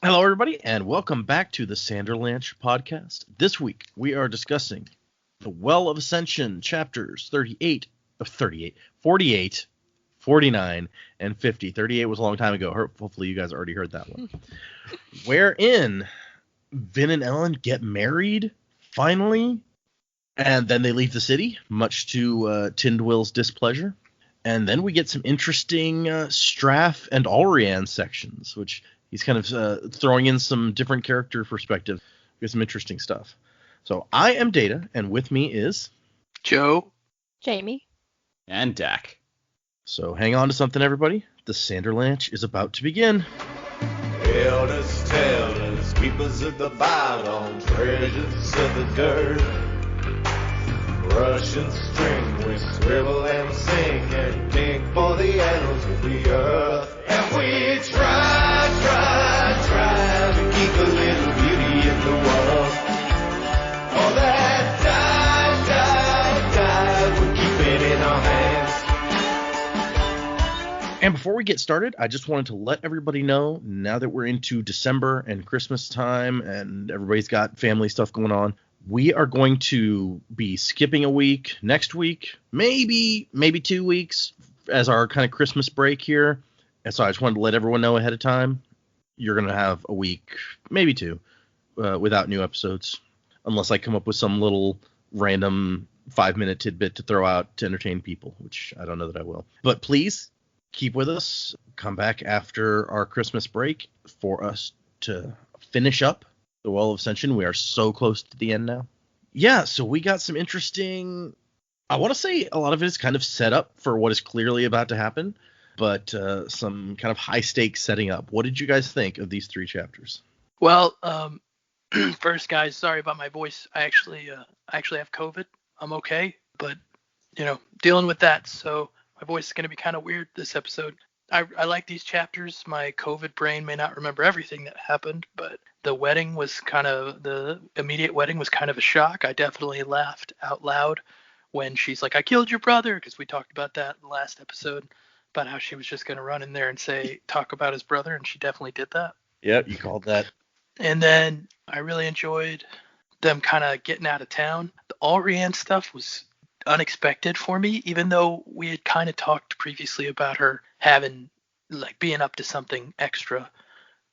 Hello, everybody, and welcome back to the Sanderlanche podcast. This week, we are discussing The Well of Ascension, chapters 48, 49, and 50. 38 was a long time ago. Hopefully, you guys already heard that one. Wherein Vin and Elend get married, finally, and then they leave the city, much to Tindwill's displeasure. And then we get some interesting Straff and Alrian sections, which he's kind of throwing in some different character perspective. We get some interesting stuff. So I am Data, and with me is Joe, Jamie, and Dac. So hang on to something, everybody. The Sanderlanche is about to begin. Elders, tellers, keepers of the bottom, treasures of the dirt. Russian string, we scribble and sing and dig for the annals of the earth. And we try to keep a little beauty in the world. All that died, we keep it in our hands. And before we get started, I just wanted to let everybody know, now that we're into December and Christmas time and everybody's got family stuff going on, we are going to be skipping a week next week, maybe 2 weeks as our kind of Christmas break here. And so I just wanted to let everyone know ahead of time, you're going to have a week, maybe two, without new episodes, unless I come up with some little random 5-minute tidbit to throw out to entertain people, which I don't know that I will. But please keep with us. Come back after our Christmas break for us to finish up The Well of Ascension. We are so close to the end now. Yeah, so we got some interesting... I want to say a lot of it is kind of set up for what is clearly about to happen, but some kind of high-stakes setting up. What did you guys think of these 3 chapters? Well, first, guys, sorry about my voice. I actually have COVID. I'm okay, but, dealing with that, so my voice is going to be kind of weird this episode. I like these chapters. My COVID brain may not remember everything that happened, but the immediate wedding was kind of a shock. I definitely laughed out loud when she's like, "I killed your brother," because we talked about that in the last episode, about how she was just going to run in there and talk about his brother, and she definitely did that. Yep, you called that. And then I really enjoyed them kind of getting out of town. The Alrian stuff was unexpected for me, even though we had kind of talked previously about her having, being up to something extra,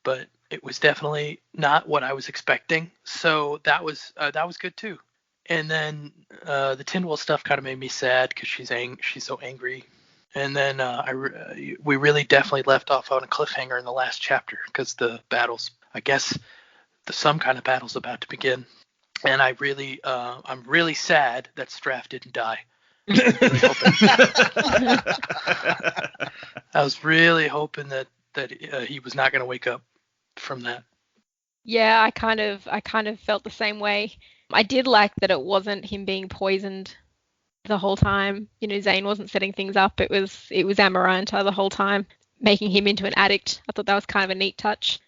but it was definitely not what I was expecting. So that was good too. And then the Tindwill stuff kind of made me sad because she's so angry. And then we really definitely left off on a cliffhanger in the last chapter because the battles, I guess, some kind of battle's about to begin. And I'm really sad that Straff didn't die. I was really hoping that he was not going to wake up from that. Yeah, I kind of felt the same way. I did like that it wasn't him being poisoned the whole time. Zane wasn't setting things up. It was Amaranta the whole time, making him into an addict. I thought that was kind of a neat touch.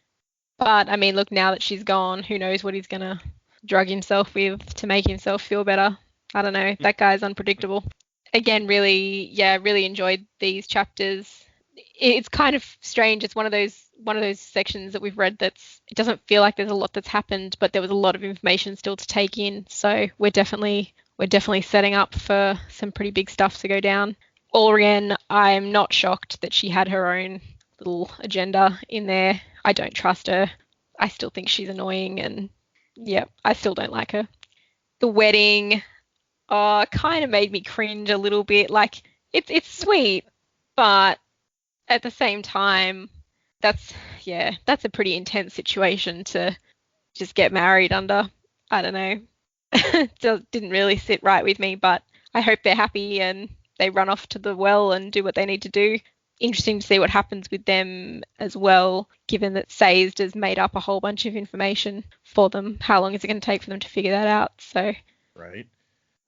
But I mean, look, now that she's gone, who knows what he's gonna drug himself with to make himself feel better. I don't know. That guy's unpredictable. Again, really enjoyed these chapters. It's kind of strange. It's one of those sections that we've read it doesn't feel like there's a lot that's happened, but there was a lot of information still to take in. So we're definitely setting up for some pretty big stuff to go down. Alrian, I'm not shocked that she had her own little agenda in there. I don't trust her. I still think she's annoying, and yeah, I still don't like her. The wedding kind of made me cringe a little bit. It's sweet, but at the same time, that's a pretty intense situation to just get married under. I don't know. Just didn't really sit right with me, but I hope they're happy and they run off to the well and do what they need to do. Interesting to see what happens with them as well, given that Sazed has made up a whole bunch of information for them. How long is it going to take for them to figure that out? So, right.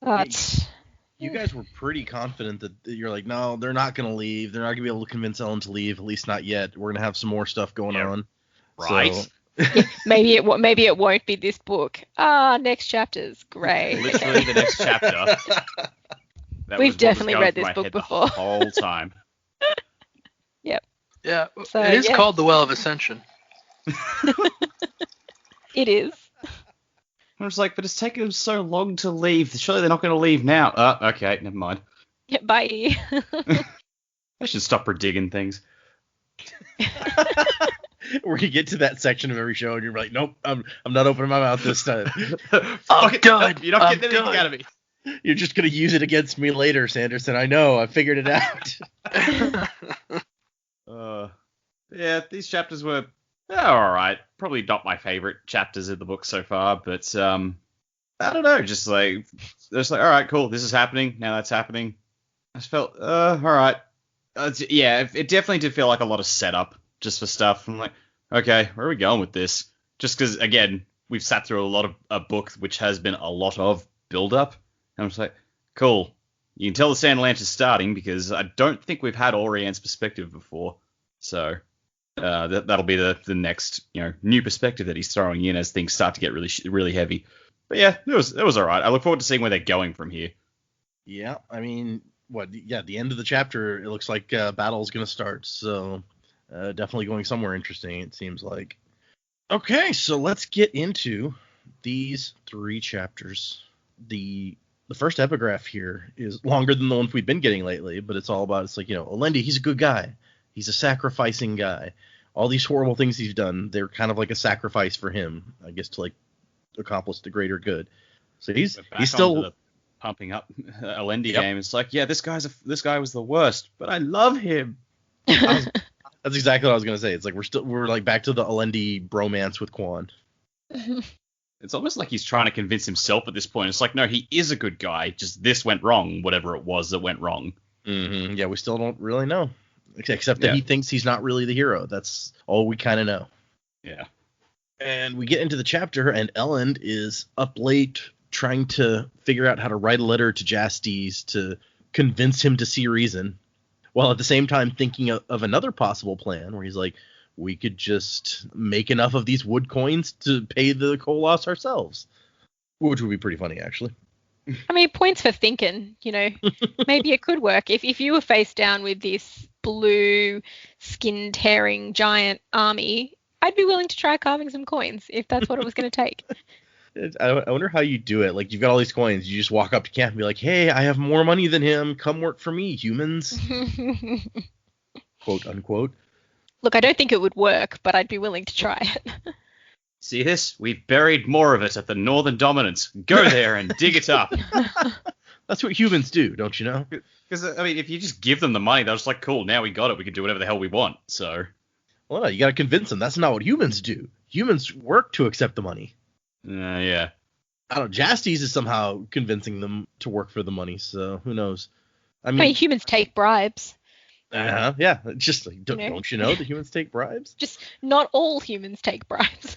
But you guys were pretty confident that you're like, no, they're not going to leave. They're not going to be able to convince Ellen to leave, at least not yet. We're going to have some more stuff going on. Right. So, maybe it won't be this book. Next chapter's great. Literally the next chapter. We've definitely read this book before. The whole time. Yep. Yeah, So, it is called The Well of Ascension. It is. I was like, but it's taken them so long to leave. Surely they're not going to leave now. Okay, never mind. Bye. I should stop predigging things. Where you get to that section of every show and you're like, nope, I'm not opening my mouth this time. I'm done. You're not I'm getting anything done. out of me. You're just gonna use it against me later, Sanderson. I know. I figured it out. Yeah, these chapters were all right. Probably not my favorite chapters of the book so far, but I don't know. Just like all right, cool. This is happening now. That's happening. I just felt all right. Yeah, it definitely did feel like a lot of setup just for stuff. I'm like, okay, where are we going with this? Just because, again, we've sat through a lot of a book which has been a lot of build-up. And I'm just like, cool. You can tell the Sanderlanche is starting because I don't think we've had Orian's perspective before. So that'll be the next new perspective that he's throwing in as things start to get really really heavy. But yeah, it was all right. I look forward to seeing where they're going from here. Yeah, I mean, the end of the chapter, it looks like battle's going to start. So definitely going somewhere interesting, it seems like. Okay, so let's get into these 3 chapters. The first epigraph here is longer than the ones we've been getting lately, but it's all about, it's like, Elend, he's a good guy. He's a sacrificing guy. All these horrible things he's done, they're kind of like a sacrifice for him, I guess, to like accomplish the greater good. So he's still the pumping up Elendi game. It's like, yeah, this guy was the worst, but I love him. That's exactly what I was gonna say. It's like we're like back to the Elendi bromance with Quan. It's almost like he's trying to convince himself at this point. It's like, no, he is a good guy. Just this went wrong, whatever it was that went wrong. Mm-hmm. Yeah, we still don't really know, except that he thinks he's not really the hero. That's all we kind of know. Yeah. And we get into the chapter, and Elend is up late trying to figure out how to write a letter to Jastes to convince him to see reason, while at the same time thinking of another possible plan where he's like, we could just make enough of these wood coins to pay the Koloss ourselves, which would be pretty funny, actually. I mean, points for thinking, maybe it could work. If you were face down with this blue skin tearing giant army, I'd be willing to try carving some coins if that's what it was going to take. I wonder how you do it. Like, you've got all these coins. You just walk up to camp and be like, hey, I have more money than him. Come work for me, humans. Quote, unquote. Look, I don't think it would work, but I'd be willing to try it. See this? We've buried more of it at the Northern Dominance. Go there and dig it up. That's what humans do, don't you know? Because, I mean, if you just give them the money, they're just like, cool, now we got it. We can do whatever the hell we want. So. Well, no, you got to convince them. That's not what humans do. Humans work to accept the money. Yeah. I don't know. Jastes is somehow convincing them to work for the money, so who knows? I mean humans take bribes. Yeah. Just like, don't you know that humans take bribes? Just not all humans take bribes.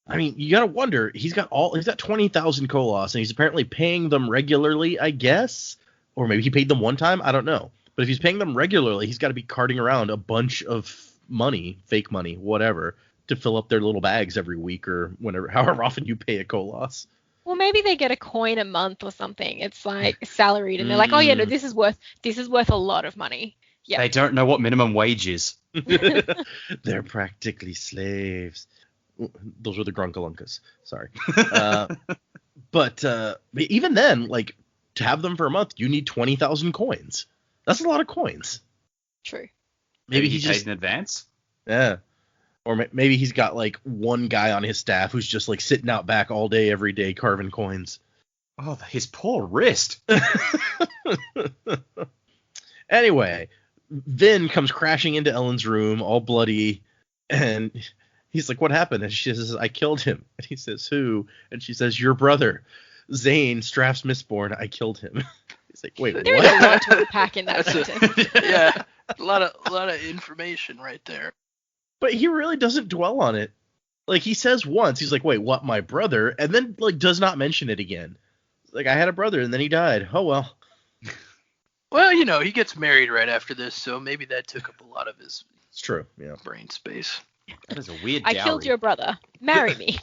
I mean, you got to wonder. He's got 20,000 Koloss, and he's apparently paying them regularly, I guess. Or maybe he paid them one time. I don't know. But if he's paying them regularly, he's got to be carting around a bunch of money, fake money, whatever, to fill up their little bags every week or whenever, however often you pay a Koloss. Well, maybe they get a coin a month or something. It's like salaried, and they're like, oh yeah, no, this is worth a lot of money. Yeah. They don't know what minimum wage is. They're practically slaves. Those were the Grunkalunkas. Sorry. But even then, like, to have them for a month, you need 20,000 coins. That's a lot of coins. True. Maybe he pays in advance. Yeah. Or maybe he's got like one guy on his staff who's just like sitting out back all day, every day, carving coins. Oh, his poor wrist. Anyway, Vin comes crashing into Elend's room, all bloody, and he's like, what happened? And she says, I killed him. And he says, who? And she says, your brother. Zane, Straff's Mistborn, I killed him. He's like, wait, There's what? a lot to unpack in that sentence. Yeah, a lot of information right there. But he really doesn't dwell on it. Like, he says once, he's like, wait, what, my brother? And then, like, does not mention it again. Like, I had a brother, and then he died. Oh, well. Well, he gets married right after this, so maybe that took up a lot of his It's true, yeah. brain space. That is a weird I dowry. killed your brother. Marry me.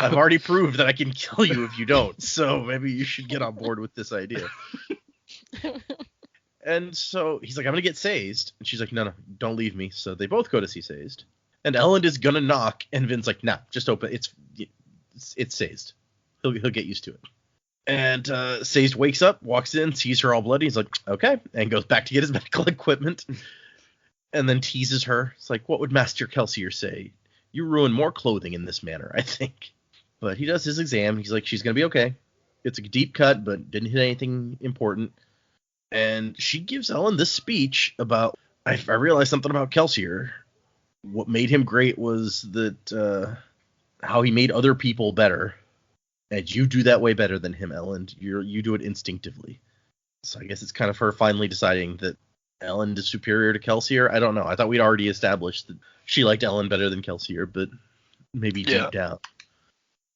I've already proved that I can kill you if you don't, so maybe you should get on board with this idea. And so he's like, I'm going to get Sazed. And she's like, no, don't leave me. So they both go to see Sazed. And Elend is gonna knock, and Vin's like, nah, just open. It's Sazed. He'll get used to it. And Sazed wakes up, walks in, sees her all bloody. He's like, okay, and goes back to get his medical equipment. And then teases her. It's like, what would Master Kelsier say? You ruin more clothing in this manner, I think. But he does his exam. He's like, she's gonna be okay. It's a deep cut, but didn't hit anything important. And she gives Elend this speech about, I realized something about Kelsier. What made him great was that how he made other people better. And you do that way better than him, Elend. You do it instinctively. So I guess it's kind of her finally deciding that Elend is superior to Kelsier. I don't know. I thought we'd already established that she liked Elend better than Kelsier, but maybe deep down.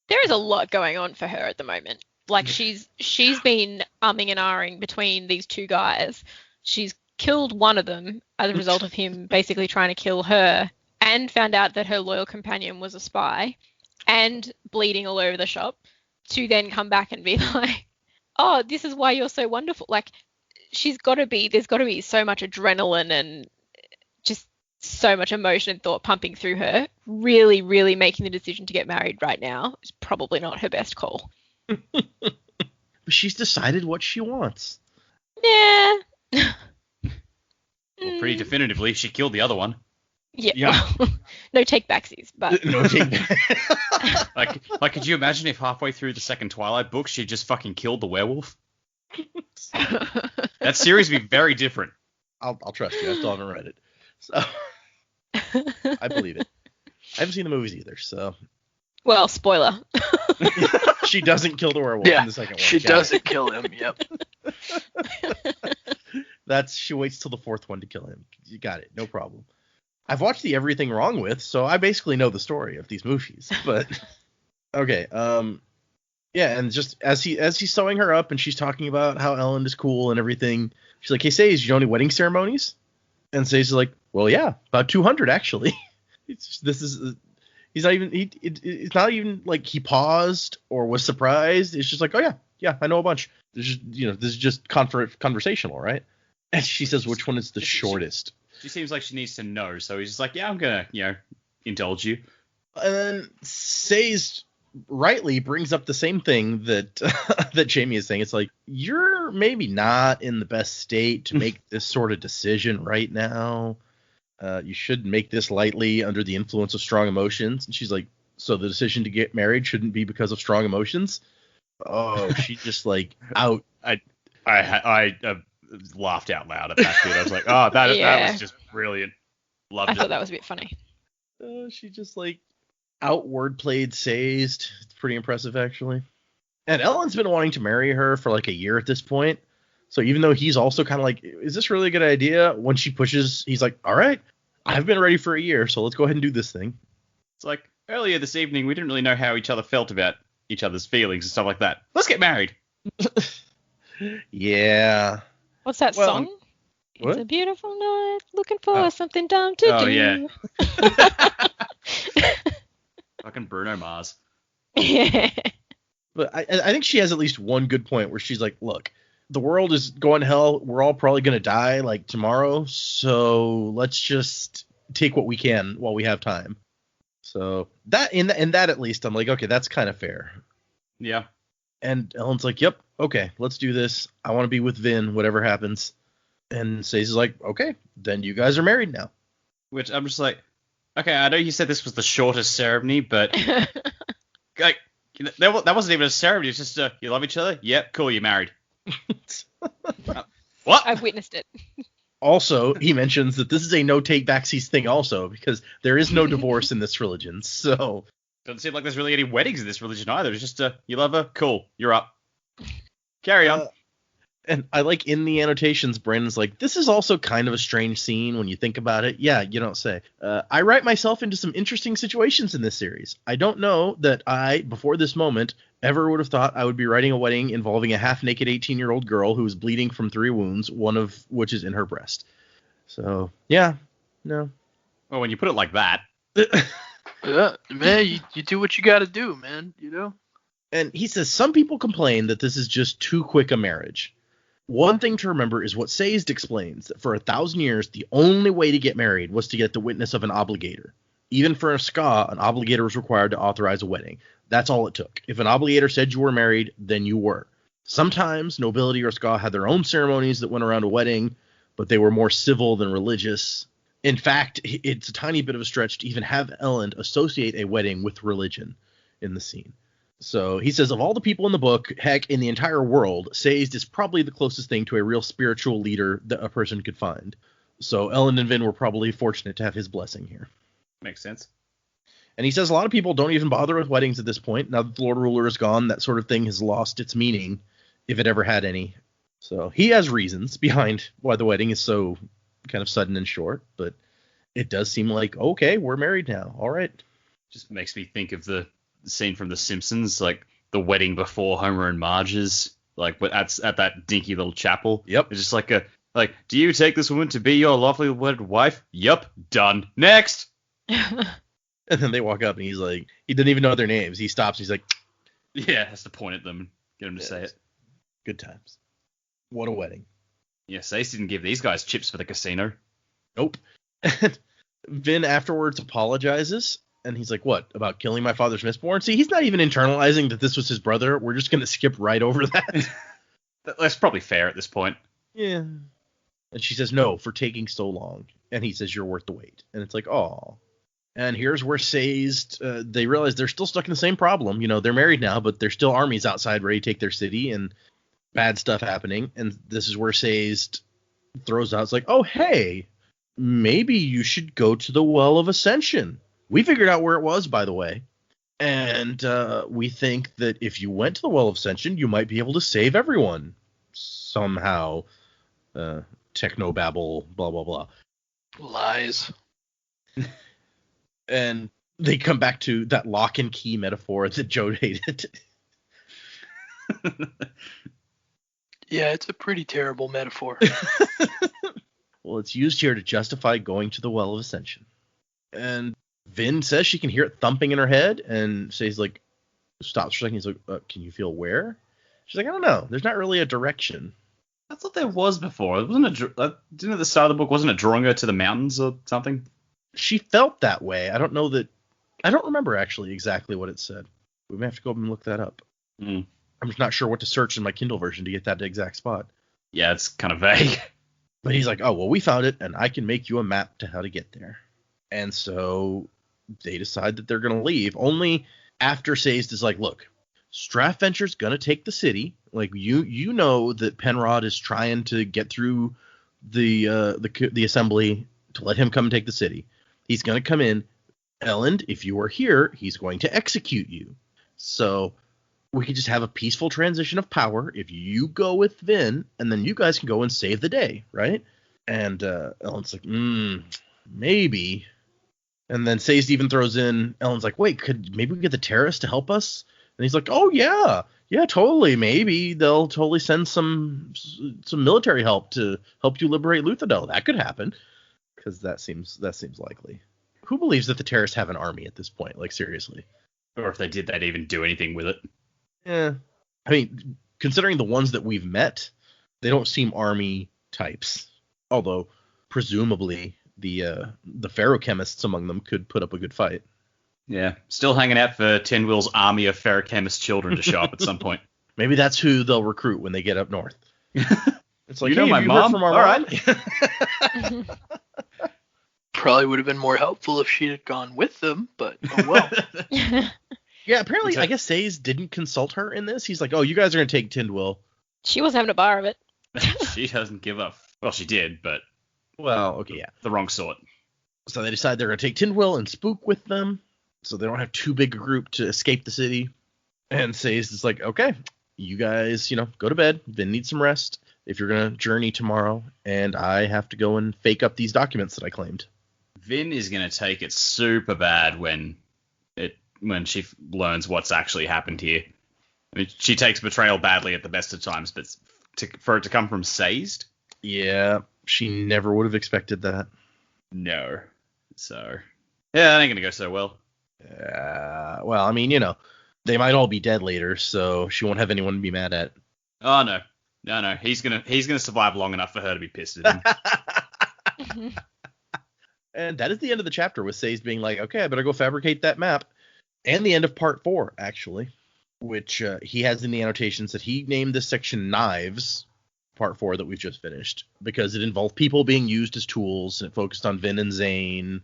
There is a lot going on for her at the moment. Like, she's been umming and ahhing between these two guys. She's killed one of them as a result of him basically trying to kill her, and found out that her loyal companion was a spy, and bleeding all over the shop, to then come back and be like, oh, this is why you're so wonderful. Like, there's got to be so much adrenaline and just so much emotion and thought pumping through her. Really, really making the decision to get married right now is probably not her best call. But she's decided what she wants. Yeah. Well, pretty definitively, she killed the other one. Yeah. No take-backsies, but... No take Like, could you imagine if halfway through the second Twilight book, she just fucking killed the werewolf? That series would be very different. I'll trust you. I still haven't read it. So I believe it. I haven't seen the movies either, so... Well, spoiler. She doesn't kill the werewolf in the second one. She doesn't kill him, yep. She waits till the fourth one to kill him. You got it. No problem. I've watched the Everything Wrong With, so I basically know the story of these movies. But okay, yeah, and just as he's sewing her up and she's talking about how Elend is cool and everything, she's like, "Hey, Sazed, you know any wedding ceremonies?" And Sazed is like, "Well, yeah, about 200 actually." It's not even like he paused or was surprised. It's just like, "Oh yeah, I know a bunch." This is just conversational, right? And she says, "Which one is the shortest?" She seems like she needs to know, so he's just like, "Yeah, I'm gonna, indulge you." And then Sazed rightly brings up the same thing that that Jaymee is saying. It's like, you're maybe not in the best state to make this sort of decision right now. You should make this lightly under the influence of strong emotions. And she's like, so the decision to get married shouldn't be because of strong emotions? Oh, she just like out. I laughed out loud at that bit. I was like, oh, that was just brilliant. Loved it. I thought that was a bit funny. She just like out wordplayed Sazed. It's pretty impressive, actually. And Elend's been wanting to marry her for like a year at this point. So even though he's also kind of like, is this really a good idea? When she pushes, he's like, all right, I've been ready for a year, so let's go ahead and do this thing. It's like, earlier this evening, we didn't really know how each other felt about each other's feelings and stuff like that. Let's get married. Yeah. What's that song? What? It's a beautiful night, looking for something dumb to do. Oh, yeah. Fucking Bruno Mars. Yeah. But I think she has at least one good point where she's like, look, the world is going to hell. We're all probably going to die like tomorrow. So let's just take what we can while we have time. So that in that at least I'm like, okay, that's kind of fair. Yeah. And Elend's like, yep, okay, let's do this. I want to be with Vin, whatever happens. And Sazed is like, okay, then you guys are married now. Which I'm just like, okay, I know you said this was the shortest ceremony, but like, that wasn't even a ceremony. It's just you love each other. Yep, cool, you're married. What? I've witnessed it. Also, he mentions that this is a no take backsies thing also, because there is no divorce in this religion. So doesn't seem like there's really any weddings in this religion either. It's just you love her, cool, you're up. Carry on. And I like in the annotations, Brandon's like, this is also kind of a strange scene when you think about it. Yeah, you don't say. I write myself into some interesting situations in this series. I don't know that I, before this moment, ever would have thought I would be writing a wedding involving a half-naked 18-year-old girl who is bleeding from 3 wounds, one of which is in her breast. So, yeah, no. Well, when you put it like that. Yeah, man, you do what you got to do, man, you know? And he says some people complain that this is just too quick a marriage. One thing to remember is what Sazed explains, that for 1,000 years, the only way to get married was to get the witness of an obligator. Even for a ska, an obligator was required to authorize a wedding. That's all it took. If an obligator said you were married, then you were. Sometimes nobility or ska had their own ceremonies that went around a wedding, but they were more civil than religious. In fact, it's a tiny bit of a stretch to even have Elend associate a wedding with religion in the scene. So he says, of all the people in the book, heck, in the entire world, Sazed is probably the closest thing to a real spiritual leader that a person could find. So Elend and Vin were probably fortunate to have his blessing here. Makes sense. And he says a lot of people don't even bother with weddings at this point. Now that the Lord Ruler is gone, that sort of thing has lost its meaning, if it ever had any. So he has reasons behind why the wedding is so kind of sudden and short, but it does seem like, okay, we're married now. All right. Just makes me think of the scene from The Simpsons, like the wedding before Homer and Marge's, like at that dinky little chapel. Yep. It's just like, do you take this woman to be your lawfully wedded wife? Yup. Done. Next. And then they walk up and he's like, he doesn't even know their names. He stops. He's like, yeah, has to point at them and get them to say it. Good times. What a wedding. Yeah, Sace didn't give these guys chips for the casino. Nope. And Vin afterwards apologizes. And he's like, what, about killing my father's Mistborn? See, he's not even internalizing that this was his brother. We're just going to skip right over that. That's probably fair at this point. Yeah. And she says, no, for taking so long. And he says, you're worth the wait. And it's like, oh. And here's where Sazed, they realize they're still stuck in the same problem. You know, they're married now, but there's still armies outside ready to take their city and bad stuff happening. And this is where Sazed throws out, it's like, oh, hey, maybe you should go to the Well of Ascension. We figured out where it was, by the way. And we think that if you went to the Well of Ascension, you might be able to save everyone. Somehow. Technobabble, blah, blah, blah. Lies. And they come back to that lock and key metaphor that Joe hated. Yeah, it's a pretty terrible metaphor. Well, it's used here to justify going to the Well of Ascension. And Vin says she can hear it thumping in her head, and says, like, stops for a second. He's like, can you feel where? She's like, I don't know. There's not really a direction. I thought there was before. It wasn't didn't at the start of the book, wasn't it drawing her to the mountains or something? She felt that way. I don't know that. I don't remember actually exactly what it said. We may have to go up and look that up. Mm. I'm just not sure what to search in my Kindle version to get that exact spot. Yeah, it's kind of vague. But he's like, oh, well, we found it, and I can make you a map to how to get there. And so they decide that they're going to leave. Only after Sazed is like, look, Strathventure's going to take the city. Like, you know that Penrod is trying to get through the assembly to let him come and take the city. He's going to come in. Elend, if you are here, he's going to execute you. So we could just have a peaceful transition of power if you go with Vin, and then you guys can go and save the day, right? And Elend's like, maybe. And then Sazed even throws in, Elend's like, wait, could maybe we get the terrorists to help us? And he's like, oh, yeah, totally. Maybe they'll totally send some military help to help you liberate Luthadel. That could happen, because that seems likely. Who believes that the terrorists have an army at this point? Like, seriously. Or if they did, they'd even do anything with it. Yeah. I mean, considering the ones that we've met, they don't seem army types. Although, presumably, the ferrochemists among them could put up a good fight. Yeah. Still hanging out for Tenwill's army of ferrochemist children to show up at some point. Maybe that's who they'll recruit when they get up north. It's like, you know, hey, my mom? From our all mom? Right. Probably would have been more helpful if she had gone with them, but oh well. Yeah, apparently, I guess Sazed didn't consult her in this. He's like, oh, you guys are going to take Tindwyl. She was having a bar of it. She doesn't give up. Well, she did, but Well, okay, yeah. the wrong sort. So they decide they're going to take Tindwyl and Spook with them, so they don't have too big a group to escape the city. And Sazed is like, okay, you guys, go to bed. Vin needs some rest if you're going to journey tomorrow, and I have to go and fake up these documents that I claimed. Vin is going to take it super bad when she learns what's actually happened here. I mean, she takes betrayal badly at the best of times, but for it to come from Sazed? Yeah, she never would have expected that. No. So, yeah, that ain't going to go so well. Well, I mean, they might all be dead later, so she won't have anyone to be mad at. Oh, no. No. He's gonna survive long enough for her to be pissed at him. And that is the end of the chapter, with Sazed being like, okay, I better go fabricate that map. And the end of part 4, actually, which he has in the annotations that he named this section Knives, part 4 that we've just finished, because it involved people being used as tools, and it focused on Vin and Zane,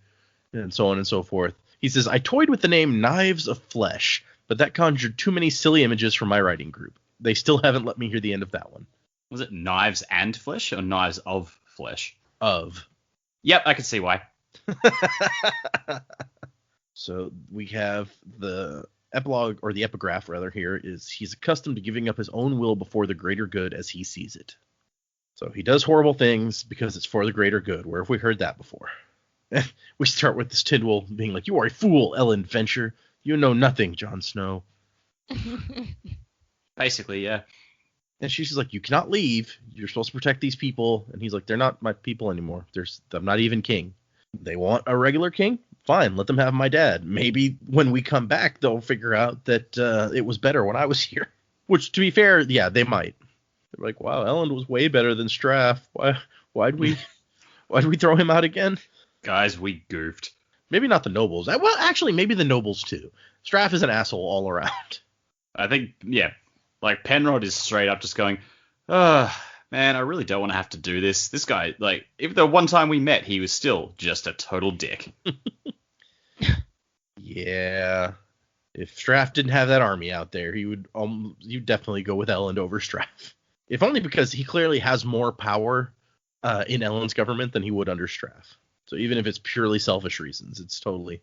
and so on and so forth. He says, I toyed with the name Knives of Flesh, but that conjured too many silly images for my writing group. They still haven't let me hear the end of that one. Was it Knives and Flesh or Knives of Flesh? Of. Yep, I can see why. So we have the epilogue, or the epigraph rather, here is, he's accustomed to giving up his own will before the greater good as he sees it. So he does horrible things because it's for the greater good. Where have we heard that before? We start with this Tindwell being like, you are a fool, Elend Venture. You know nothing, Jon Snow. Basically, yeah. And she's just like, you cannot leave. You're supposed to protect these people. And he's like, they're not my people anymore. I'm not even king. They want a regular king? Fine, let them have my dad. Maybe when we come back, they'll figure out that it was better when I was here. Which, to be fair, yeah, they might. They're like, wow, Elend was way better than Straff. Why'd we throw him out again? Guys, we goofed. Maybe not the nobles. Well, actually, maybe the nobles too. Straff is an asshole all around. I think, yeah, like Penrod is straight up just going, man, I really don't want to have to do this. This guy, like, if the one time we met, he was still just a total dick. Yeah. If Straff didn't have that army out there, you'd definitely go with Elend over Straff. If only because he clearly has more power in Elend's government than he would under Straff. So even if it's purely selfish reasons, it's totally.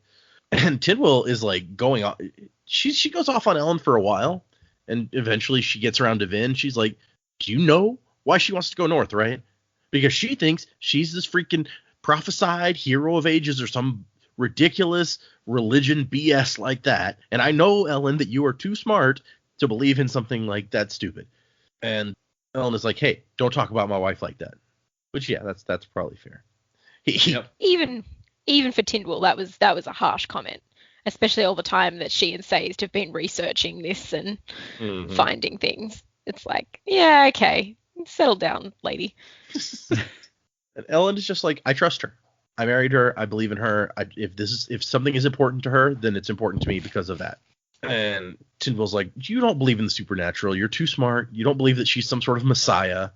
And Tindwell is like going off. She goes off on Elend for a while, and eventually she gets around to Vin. She's like, do you know why she wants to go north, right? Because she thinks she's this freaking prophesied hero of ages or some ridiculous religion BS like that. And I know, Elend, that you are too smart to believe in something like that stupid. And Elend is like, hey, don't talk about my wife like that. Which, yeah, that's probably fair. Yep. Even for Tindwell, that was a harsh comment, especially all the time that she and Sazed have been researching this and finding things. It's like, yeah, okay, settle down, lady. And Elend is just like, I trust her. I married her. I believe in her. If something is important to her, then it's important to me because of that. And Tindwell's like, you don't believe in the supernatural. You're too smart. You don't believe that she's some sort of messiah.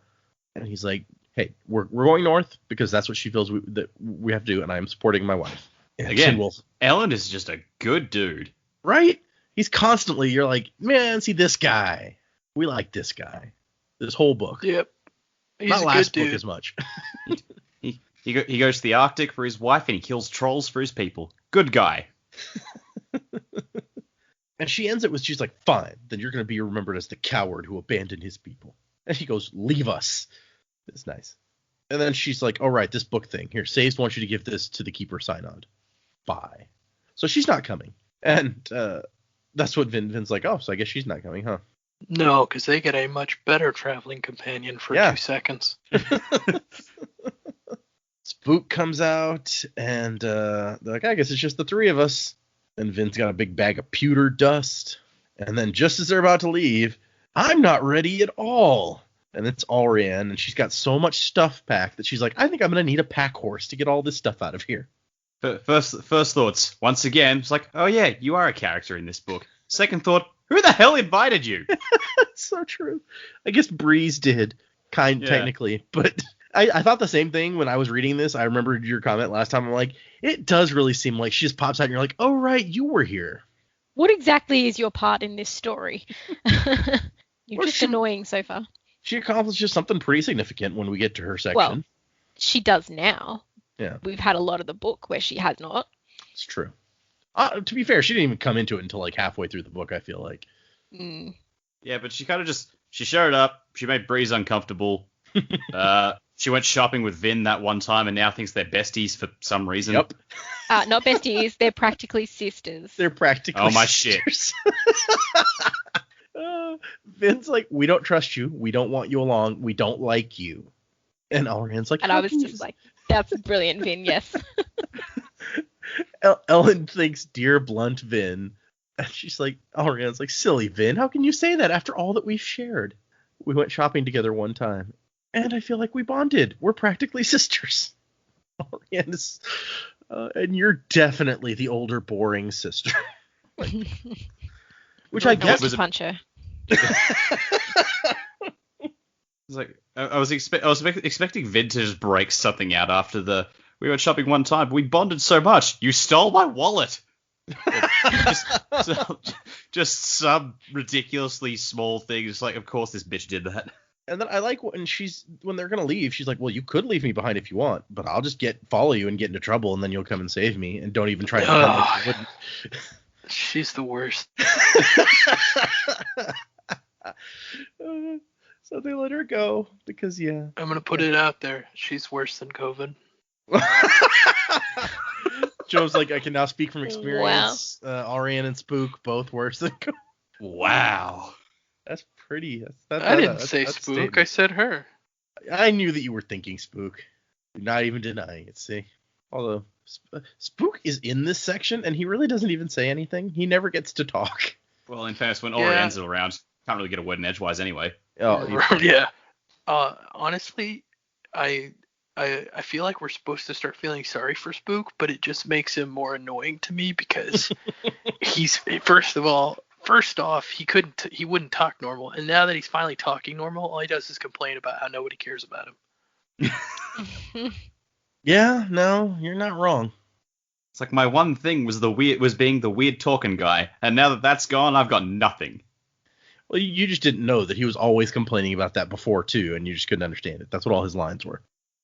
And he's like, hey, we're going north because that's what she feels that we have to do, and I'm supporting my wife. And again, Elend is just a good dude. Right? He's constantly, you're like, man, see this guy. We like this guy. This whole book. Yep. He's Not a last good book dude. as much. He goes to the Arctic for his wife, and he kills trolls for his people. Good guy. And she ends it with, she's like, fine, then you're going to be remembered as the coward who abandoned his people. And he goes, leave us. It's nice. And then she's like, all right, this book thing. Here, Sazed wants you to give this to the Keeper Synod. Bye. So she's not coming. And that's what Vin's like, oh, so I guess she's not coming, huh? No, because they get a much better traveling companion for 2 seconds. Spook comes out, and they're like, I guess it's just the 3 of us. And Vin's got a big bag of pewter dust. And then just as they're about to leave, I'm not ready at all. And it's Alrianne, and she's got so much stuff packed that she's like, I think I'm going to need a pack horse to get all this stuff out of here. First thoughts, once again, it's like, oh yeah, you are a character in this book. Second thought, who the hell invited you? That's so true. I guess Breeze did, technically, but I thought the same thing when I was reading this. I remembered your comment last time. I'm like, it does really seem like she just pops out and you're like, oh, right, you were here. What exactly is your part in this story? You're just annoying so far. She accomplishes something pretty significant when we get to her section. Well, she does now. Yeah. We've had a lot of the book where she has not. It's true. To be fair, she didn't even come into it until like halfway through the book, I feel like. Yeah, but she kind of she showed up, she made Breeze uncomfortable. She went shopping with Vin that one time and now thinks they're besties for some reason. Yep. Not besties, they're practically sisters. They're practically my sisters. Shit. Vin's like, we don't trust you. We don't want you along. We don't like you. And Alrianne's like, and I was just like, that's brilliant, Vin, yes. Elend thinks, dear blunt Vin. And she's like, Alrianne's like, silly Vin, how can you say that after all that we've shared? We went shopping together one time, and I feel like we bonded. We're practically sisters. Alrianne is, And you're definitely the older, boring sister. Which I I guess was a puncher. It's like I was expecting Vin to just break something out after we went shopping one time. We bonded so much. You stole my wallet. just some ridiculously small thing. It's like, of course this bitch did that. And then I like when they're gonna leave, she's like, well, you could leave me behind if you want, but I'll just follow you and get into trouble, and then you'll come and save me, and don't even try to pretend like you wouldn't. She's the worst. So they let her go because, yeah. I'm gonna put it out there. She's worse than COVID. Joe's like, I can now speak from experience. Wow. Arian and Spook both worse than COVID. Wow. That's pretty. I didn't say Spook. I said her. I knew that you were thinking Spook. You're not even denying it, see? Although Spook is in this section, and he really doesn't even say anything. He never gets to talk. Well, in fairness, when Orian's around, can't really get a word in edgewise anyway. Oh, yeah. Honestly, I feel like we're supposed to start feeling sorry for Spook, but it just makes him more annoying to me because he's first off, he wouldn't talk normal, and now that he's finally talking normal, all he does is complain about how nobody cares about him. Yeah, no, you're not wrong. It's like my one thing was being the weird talking guy, and now that that's gone, I've got nothing. Well, you just didn't know that he was always complaining about that before too, and you just couldn't understand it. That's what all his lines were.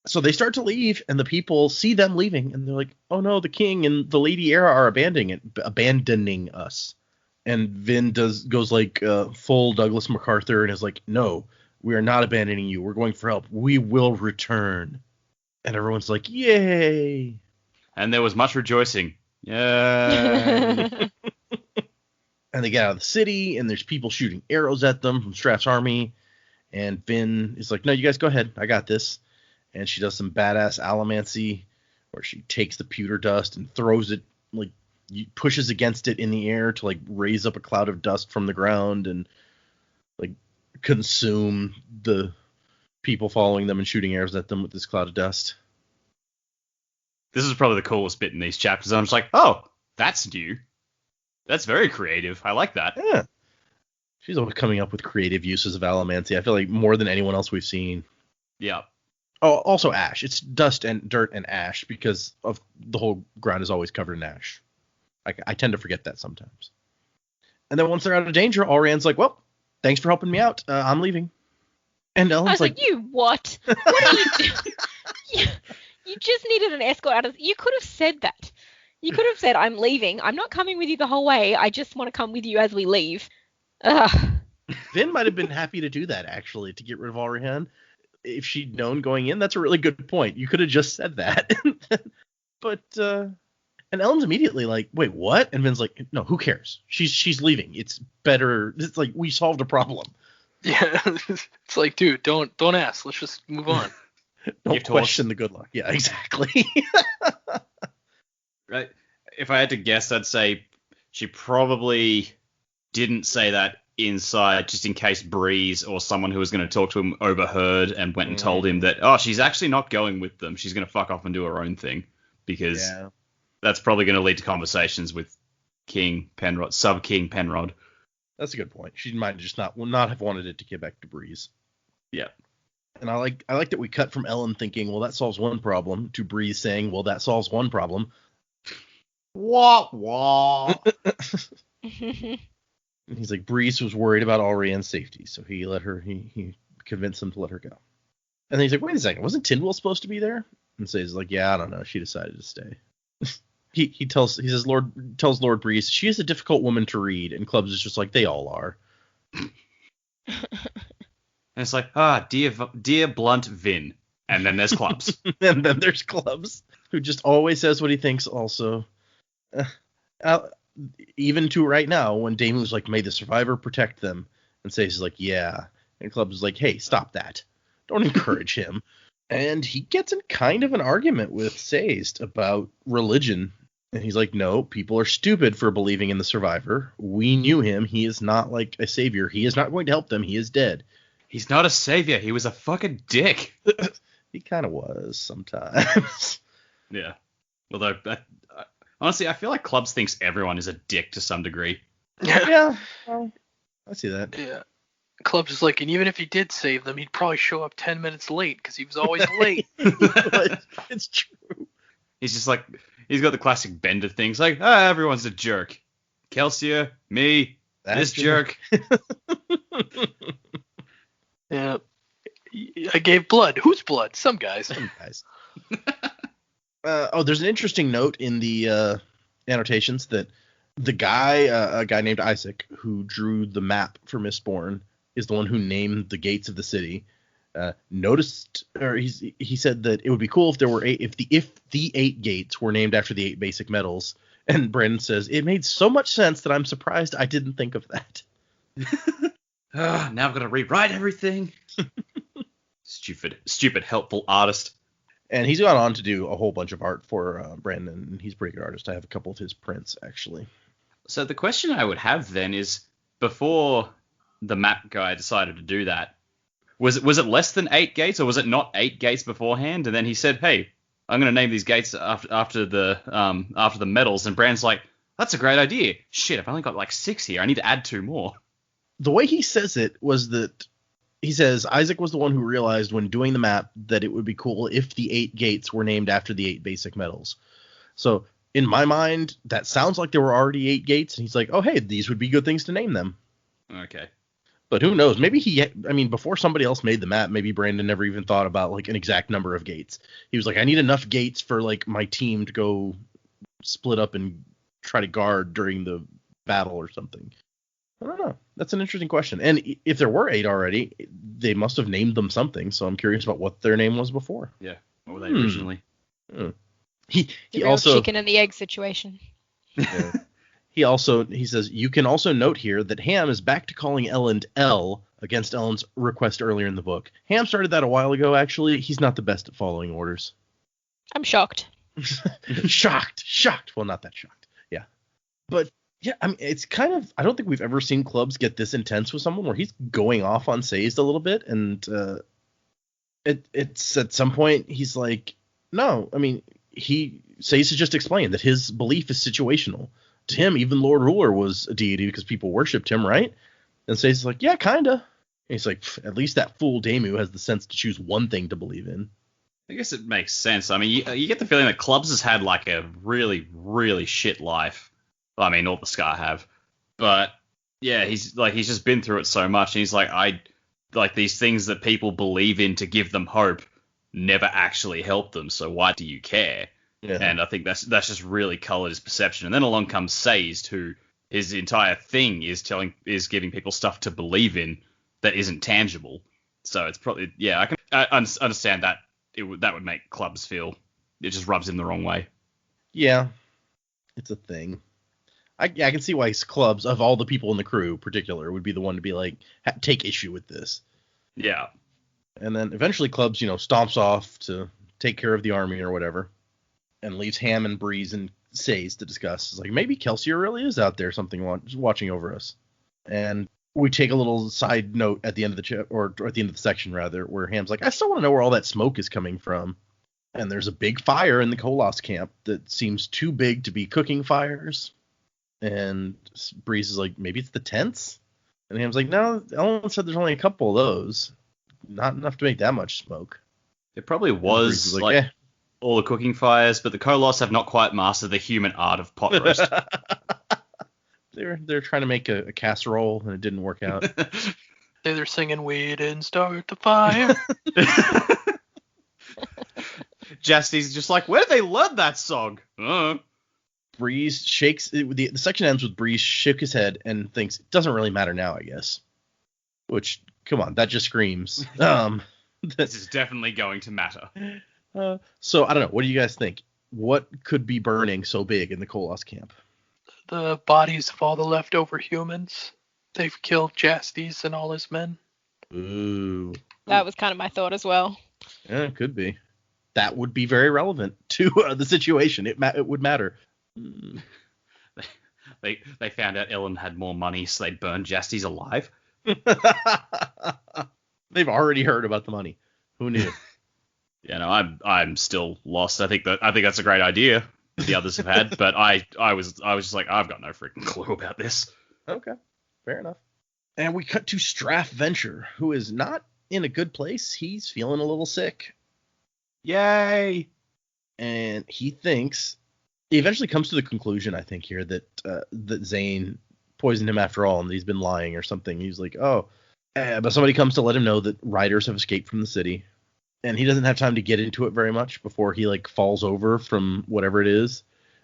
So they start to leave, and the people see them leaving, and they're like, "Oh no, the king and the Lady Era are abandoning us." And Vin goes like full Douglas MacArthur and is like, "No, we are not abandoning you. We're going for help. We will return." And everyone's like, "Yay!" And there was much rejoicing. Yay! And they get out of the city, and there's people shooting arrows at them from Strath's army. And Vin is like, "No, you guys go ahead. I got this." And she does some badass allomancy where she takes the pewter dust and throws it, like, pushes against it in the air to, like, raise up a cloud of dust from the ground and, like, consume the people following them and shooting arrows at them with this cloud of dust. This is probably the coolest bit in these chapters. I'm just like, oh, that's new. That's very creative. I like that. Yeah. She's always coming up with creative uses of allomancy. I feel like more than anyone else we've seen. Yeah. Oh, also ash. It's dust and dirt and ash because of the whole ground is always covered in ash. I tend to forget that sometimes. And then once they're out of danger, Orian's like, "Well, thanks for helping me out. I'm leaving." And Ellen's I was like, "You what? What are you doing? You just needed an escort out of. You could have said that. You could have said, I'm leaving. I'm not coming with you the whole way. I just want to come with you as we leave." Ugh. Vin might have been happy to do that, actually, to get rid of Orian. If she'd known going in, that's a really good point. You could have just said that. But, and Ellen's immediately like, "Wait, what?" And Vin's like, "No, who cares? She's leaving. It's better. It's like, we solved a problem." Yeah. It's like, dude, don't ask. Let's just move on. Don't question the good luck. Yeah, exactly. Right. If I had to guess, I'd say she probably didn't say that inside just in case Breeze or someone who was going to talk to him overheard and went and told him that, oh, she's actually not going with them. She's going to fuck off and do her own thing, because that's probably going to lead to conversations with Sub-King Penrod. That's a good point. She might just not have wanted it to get back to Breeze. Yeah. And I like that we cut from Ellen thinking, well, that solves one problem, to Breeze saying, well, that solves one problem. Wah, wah. And he's like, Breeze was worried about Orian's safety, so he convinced him to let her go. And then he's like, wait a second, wasn't Tindwell supposed to be there? And so he's like, yeah, I don't know, she decided to stay. He tells Lord Breeze, she is a difficult woman to read, and Clubs is just like, they all are. And it's like, dear blunt Vin. And then there's Clubs. And then there's Clubs, who just always says what he thinks also. Even to right now, when Damon's like, may the survivor protect them, and Sazed is like, yeah. And Clubs is like, hey, stop that. Don't encourage him. And he gets in kind of an argument with Sazed about religion. And he's like, no, people are stupid for believing in the survivor. We knew him. He is not like a savior. He is not going to help them. He is dead. He's not a savior. He was a fucking dick. He kind of was sometimes. Yeah. Although, honestly, I feel like Clubs thinks everyone is a dick to some degree. Yeah, well, I see that. Yeah. Clubs is like, and even if he did save them, he'd probably show up 10 minutes late because he was always late. It's true. He's just like, he's got the classic Bender things, like, everyone's a jerk. Kelsier, me, this jerk. Yeah. I gave blood. Whose blood? Some guys. Some guys. There's an interesting note in the annotations that the guy, a guy named Isaac, who drew the map for Mistborn, is the one who named the gates of the city. He said that it would be cool if there were if the 8 gates were named after the 8 basic metals. And Brandon says it made so much sense that I'm surprised I didn't think of that. Now I've got to rewrite everything. Stupid helpful artist. And he's gone on to do a whole bunch of art for Brandon, and he's a pretty good artist. I have a couple of his prints, actually. So the question I would have then is, before the map guy decided to do that, was it less than 8 gates, or was it not 8 gates beforehand? And then he said, "Hey, I'm going to name these gates after the metals." And Brand's like, "That's a great idea. Shit, I've only got like 6 here. I need to add 2 more." The way he says it was that he says Isaac was the one who realized when doing the map that it would be cool if the 8 gates were named after the 8 basic metals. So in my mind, that sounds like there were already 8 gates, and he's like, "Oh, hey, these would be good things to name them." Okay. But who knows? Maybe before somebody else made the map, maybe Brandon never even thought about like an exact number of gates. He was like, I need enough gates for like my team to go split up and try to guard during the battle or something. I don't know. That's an interesting question. And if there were 8 already, they must have named them something. So I'm curious about what their name was before. Yeah. What were they originally? He The also chicken and the egg situation. Yeah. He says, you can also note here that Ham is back to calling Elend L against Elend's request earlier in the book. Ham started that a while ago, actually. He's not the best at following orders. I'm shocked. Shocked. Well, not that shocked. Yeah. But, yeah, I mean, it's kind of, I don't think we've ever seen Clubs get this intense with someone where he's going off on Sazed a little bit. And it's at some point, he's like, no, I mean, Sazed has just explained that his belief is situational. To him, even Lord Ruler was a deity because people worshipped him, right? And Sazed is like, yeah, kinda. And he's like, at least that fool Damu has the sense to choose one thing to believe in. I guess it makes sense. I mean, you get the feeling that Clubs has had like a really, really shit life. I mean, all the Scar have. But yeah, he's just been through it so much, and he's like, these things that people believe in to give them hope never actually help them, so why do you care? Yeah. And I think that's just really colored his perception. And then along comes Sazed, who his entire thing is giving people stuff to believe in that isn't tangible. So it's probably, yeah, I understand that that would make Clubs feel, it just rubs him the wrong way. Yeah, it's a thing. I can see why Clubs, of all the people in the crew in particular, would be the one to be like, take issue with this. Yeah. And then eventually Clubs, stomps off to take care of the army or whatever. And leaves Ham and Breeze and Sazed to discuss. It's like, maybe Kelsier really is out there, something watching over us. And we take a little side note at the end of at the end of the section, rather, where Ham's like, I still want to know where all that smoke is coming from. And there's a big fire in the Kolos camp that seems too big to be cooking fires. And Breeze is like, maybe it's the tents? And Ham's like, no, Ellen said there's only a couple of those. Not enough to make that much smoke. It probably was like all the cooking fires, but the Kolos have not quite mastered the human art of pot roast. They're trying to make a casserole, and it didn't work out. They're singing, we didn't start the fire. Jasty's just like, where did they learn that song? Breeze shakes, the section ends with Breeze shook his head and thinks, it doesn't really matter now, I guess. Which, come on, that just screams. This is definitely going to matter. So, I don't know. What do you guys think? What could be burning so big in the Kolos camp? The bodies of all the leftover humans. They've killed Jastes and all his men. Ooh. That was kind of my thought as well. Yeah, it could be. That would be very relevant to the situation. It would matter. They found out Elend had more money, so they burned Jastes alive. They've already heard about the money. Who knew? Yeah, no, I'm still lost. I think that's a great idea. the others have had, but I was just like, I've got no freaking clue about this. Okay, fair enough. And we cut to Straff Venture, who is not in a good place. He's feeling a little sick. Yay! And he eventually comes to the conclusion, I think, here that Zane poisoned him after all, and he's been lying or something. He's like, but somebody comes to let him know that riders have escaped from the city, and he doesn't have time to get into it very much before he like falls over from whatever it is.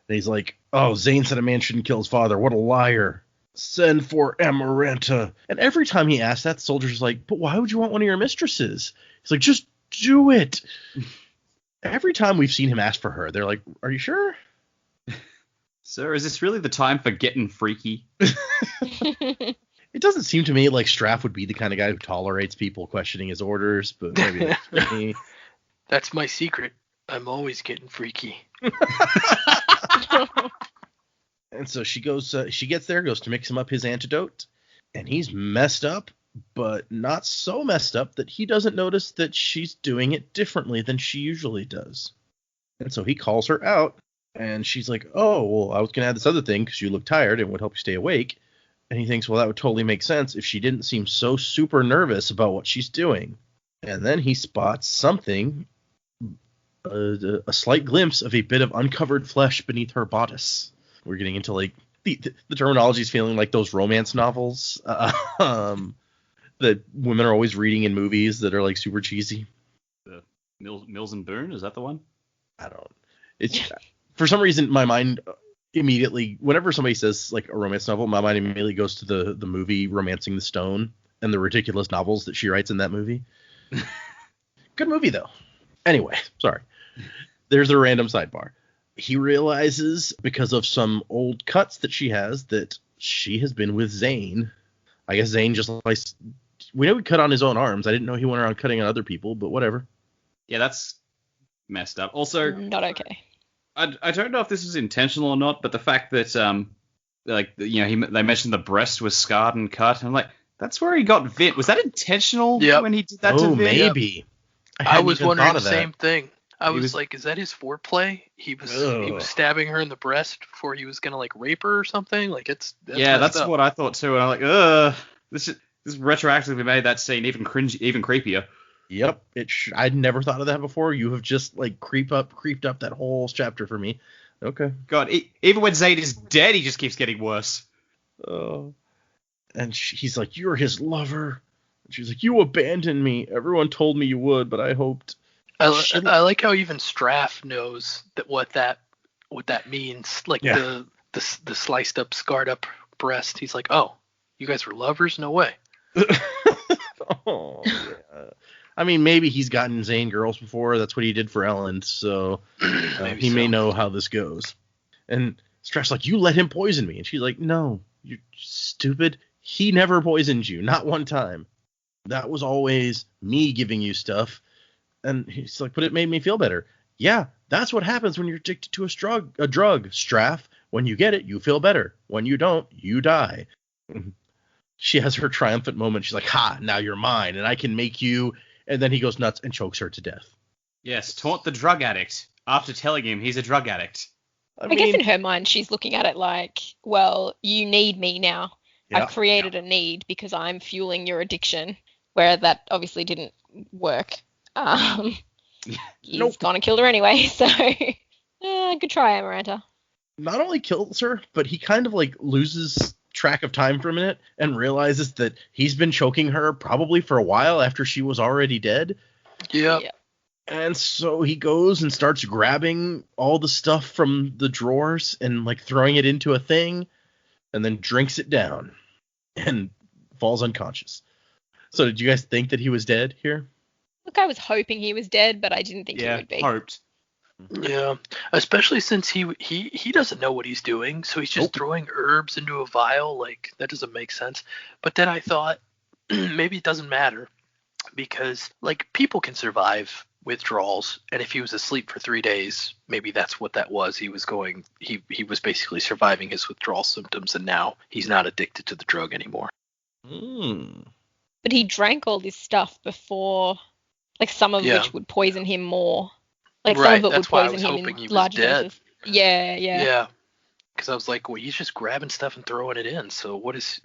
And he's like, oh, Zane said a man shouldn't kill his father. What a liar. Send for Amaranta. And every time he asks that, the soldier's like, but why would you want one of your mistresses? He's like, just do it. Every time we've seen him ask for her, they're like, are you sure? Sir, is this really the time for getting freaky? It doesn't seem to me like Straff would be the kind of guy who tolerates people questioning his orders, but maybe that's just me. That's my secret. I'm always getting freaky. And so she gets there, goes to mix him up his antidote, and he's messed up, but not so messed up that he doesn't notice that she's doing it differently than she usually does. And so he calls her out, and she's like, oh, well, I was going to add this other thing because you look tired and would help you stay awake. And he thinks, well, that would totally make sense if she didn't seem so super nervous about what she's doing. And then he spots something, a slight glimpse of a bit of uncovered flesh beneath her bodice. We're getting into like the terminology is feeling like those romance novels that women are always reading in movies that are like super cheesy. The Mills and Boone, is that the one? I don't. It's for some reason my mind immediately, whenever somebody says like a romance novel, my mind immediately goes to the movie Romancing the Stone and the ridiculous novels that she writes in that movie. Good movie though. Anyway, sorry. There's a random sidebar. He realizes because of some old cuts that she has that she has been with Zane. I guess Zane just like, we know he cut on his own arms. I didn't know he went around cutting on other people, but whatever. Yeah, that's messed up. Also, not okay. I don't know if this was intentional or not, but the fact that they mentioned the breast was scarred and cut. I'm like, that's where he got Vin. Was that intentional when he did that to Vin? Maybe. I was wondering the same thing. I was like, is that his foreplay? He was stabbing her in the breast before he was gonna like rape her or something. Like that's what I thought too. And I'm like, this retroactively made that scene even creepier. Yep, I'd never thought of that before. You have just like creeped up that whole chapter for me. Okay. God, even when Zane is dead, he just keeps getting worse. Oh. And he's like, "You're his lover." And she's like, "You abandoned me. Everyone told me you would, but I hoped." I like how even Straff knows that what that means. Like the sliced up, scarred up breast. He's like, "Oh, you guys were lovers? No way." Oh, yeah. I mean, maybe he's gotten Zane girls before. That's what he did for Elend, so he may know how this goes. And Straff's like, "You let him poison me." And she's like, "No, you're stupid. He never poisoned you. Not one time. That was always me giving you stuff." And he's like, "But it made me feel better." Yeah, that's what happens when you're addicted to a drug, Straff. When you get it, you feel better. When you don't, you die. She has her triumphant moment. She's like, "Ha, now you're mine, and I can make you." And then he goes nuts and chokes her to death. Yes, taunt the drug addict after telling him he's a drug addict. I guess in her mind, she's looking at it like, well, you need me now. Yeah, I've created a need because I'm fueling your addiction, where that obviously didn't work. He's gone and killed her anyway, so good try, Amaranta. Not only kills her, but he kind of like loses track of time for a minute and realizes that he's been choking her probably for a while after she was already dead. Yep. Yeah. And so he goes and starts grabbing all the stuff from the drawers and like throwing it into a thing and then drinks it down and falls unconscious. So did you guys think that he was dead here? Look, I was hoping he was dead, but I didn't think he would be. Hoped. Yeah, especially since he doesn't know what he's doing, so he's just throwing herbs into a vial. Like, that doesn't make sense. But then I thought maybe it doesn't matter because like people can survive withdrawals, and if he was asleep for 3 days, maybe that's what that was. He was basically surviving his withdrawal symptoms, and now he's not addicted to the drug anymore. But he drank all this stuff before, like some of which would poison him more. Like some of it would poison him in larger doses. Yeah. Yeah. Because I was like, well, he's just grabbing stuff and throwing it in. So what is,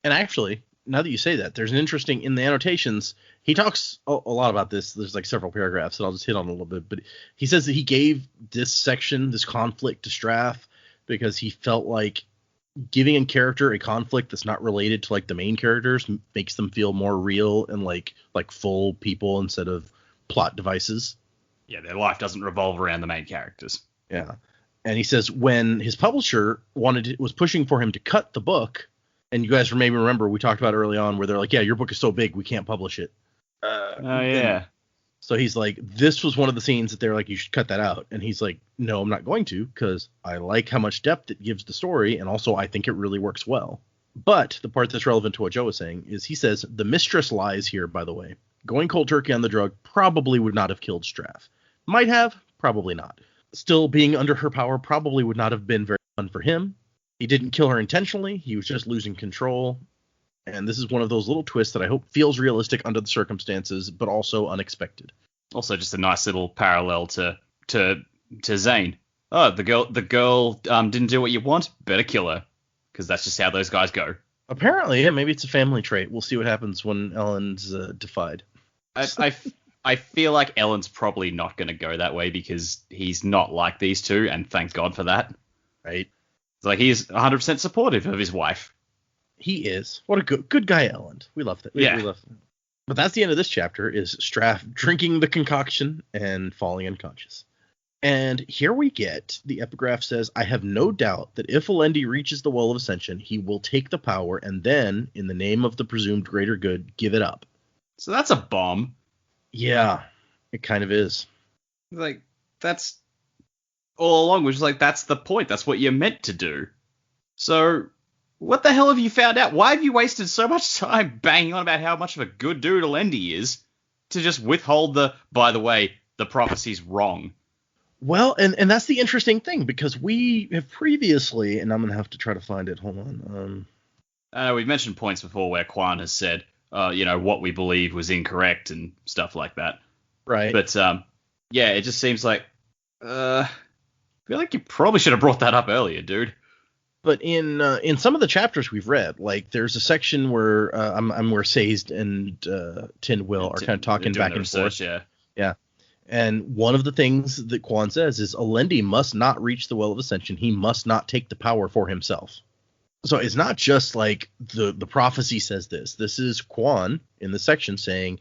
And actually, now that you say that, there's an interesting, in the annotations, he talks a lot about this. There's like several paragraphs that I'll just hit on a little bit. But he says that he gave this section, this conflict, to Straff because he felt like giving a character a conflict that's not related to like the main characters makes them feel more real and like full people instead of plot devices. Yeah, their life doesn't revolve around the main characters. Yeah. And he says when his publisher was pushing for him to cut the book, and you guys maybe remember we talked about early on where they're like, yeah, your book is so big we can't publish it. Yeah. So he's like, this was one of the scenes that they're like, you should cut that out. And he's like, no, I'm not going to, because I like how much depth it gives the story, and also I think it really works well. But the part that's relevant to what Joe was saying is he says the mistress lies here, by the way. Going cold turkey on the drug probably would not have killed Straff. Might have, probably not. Still, being under her power probably would not have been very fun for him. He didn't kill her intentionally. He was just losing control. And this is one of those little twists that I hope feels realistic under the circumstances, but also unexpected. Also, just a nice little parallel to Zane. Oh, the girl didn't do what you want. Better kill her, because that's just how those guys go. Apparently, yeah, maybe it's a family trait. We'll see what happens when Elend's defied. I feel like Elend's probably not going to go that way because he's not like these two, and thank God for that. Right. Like, he is 100% supportive of his wife. He is. What a good guy, Elend. We love that. We love that. But that's the end of this chapter, is Straff drinking the concoction and falling unconscious. And here we get, the epigraph says, I have no doubt that if Elendi reaches the Well of Ascension, he will take the power and then, in the name of the presumed greater good, give it up. So that's a bomb. Yeah, it kind of is. Like, that's all along, which is like, that's the point. That's what you're meant to do. So, what the hell have you found out? Why have you wasted so much time banging on about how much of a good dude Elendi is to just withhold by the way, the prophecy's wrong? Well, and that's the interesting thing, because we have previously, and I'm going to have to try to find it. Hold on. We've mentioned points before where Quan has said, what we believe was incorrect and stuff like that. Right. But, yeah, it just seems like, I feel like you probably should have brought that up earlier, dude. But in some of the chapters we've read, like there's a section where where Sazed and Tindwyl are kind of talking back and forth. Yeah. And one of the things that Quan says is Elendi must not reach the Well of Ascension. He must not take the power for himself. So it's not just like the prophecy says this. This is Quan in the section saying,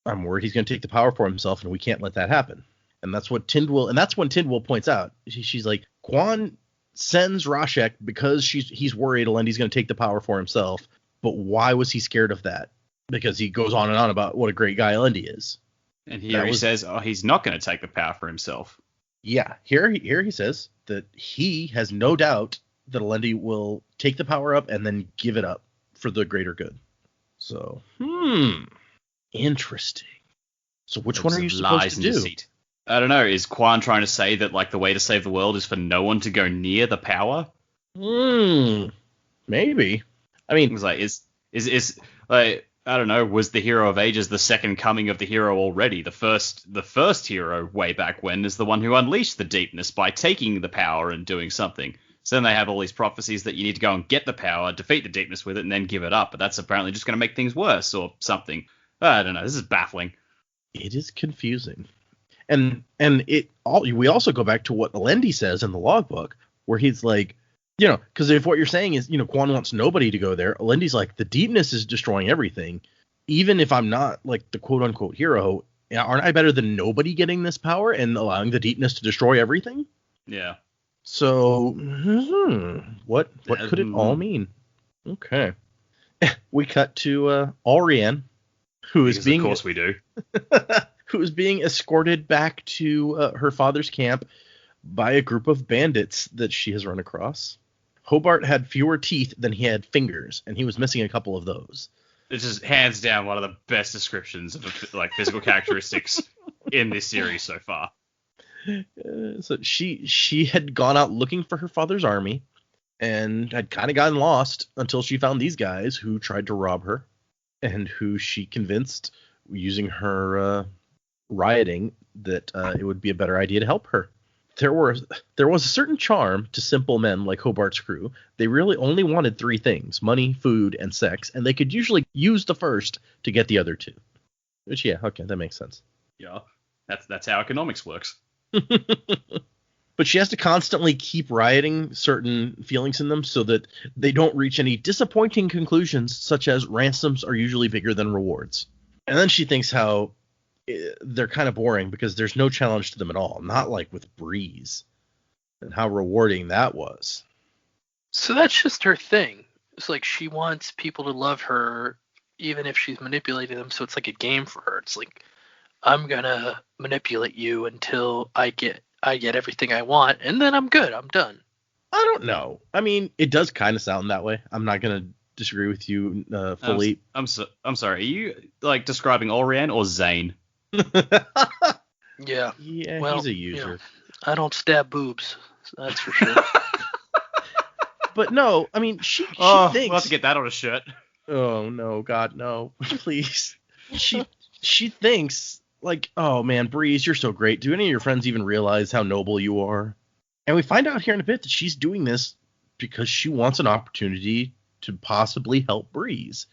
I'm worried he's going to take the power for himself, and we can't let that happen. And that's what Tindwyl, and that's when Tindwyl points out. She's like, Quan sends Rashek because he's worried Elendi's going to take the power for himself. But why was he scared of that? Because he goes on and on about what a great guy Elendi is. And here he says, he's not going to take the power for himself. Yeah, here he says that he has no doubt that Elendi will take the power up and then give it up for the greater good. So, interesting. So which one are you supposed to do? Deceit. I don't know. Is Quan trying to say that like the way to save the world is for no one to go near the power? Maybe. I mean, it was like is like, I don't know. Was the Hero of Ages the second coming of the hero already? The first hero way back when is the one who unleashed the deepness by taking the power and doing something. So then they have all these prophecies that you need to go and get the power, defeat the deepness with it, and then give it up. But that's apparently just going to make things worse or something. I don't know. This is baffling. It is confusing. And we also go back to what Elendi says in the logbook, where he's like, because if what you're saying is, Quan wants nobody to go there, Elendi's like, the deepness is destroying everything. Even if I'm not like the quote unquote hero, aren't I better than nobody getting this power and allowing the deepness to destroy everything? Yeah. So, what could it all mean? Okay. We cut to Alrienne, who is being, of course we do. who is being escorted back to her father's camp by a group of bandits that she has run across. Hobart had fewer teeth than he had fingers, and he was missing a couple of those. It's just hands down one of the best descriptions of physical characteristics in this series so far. So she had gone out looking for her father's army and had kind of gotten lost until she found these guys who tried to rob her and who she convinced, using her rioting, that it would be a better idea to help her. there was a certain charm to simple men like Hobart's crew. They really only wanted 3 things: money, food, and sex, and they could usually use the first to get the other 2. Which, yeah, okay, that makes sense. Yeah, that's how economics works. But she has to constantly keep rioting certain feelings in them so that they don't reach any disappointing conclusions, such as ransoms are usually bigger than rewards. And then she thinks how they're kind of boring because there's no challenge to them at all, not like with Breeze, and how rewarding that was. So that's just her thing. It's like she wants people to love her even if she's manipulating them, so it's like a game for her. It's like, I'm gonna manipulate you until I get everything I want, and then I'm good. I'm done. I don't know. I mean, it does kind of sound that way. I'm not gonna disagree with you fully. I'm sorry. Are you like describing Orianne or Zane? Yeah. Yeah, well, he's a user. I don't stab boobs. That's for sure. But no, I mean, she thinks. We'll have to get that on a shirt. Oh no, God, no, please. She thinks like, oh man, Breeze, you're so great. Do any of your friends even realize how noble you are? And we find out here in a bit that she's doing this because she wants an opportunity to possibly help Breeze.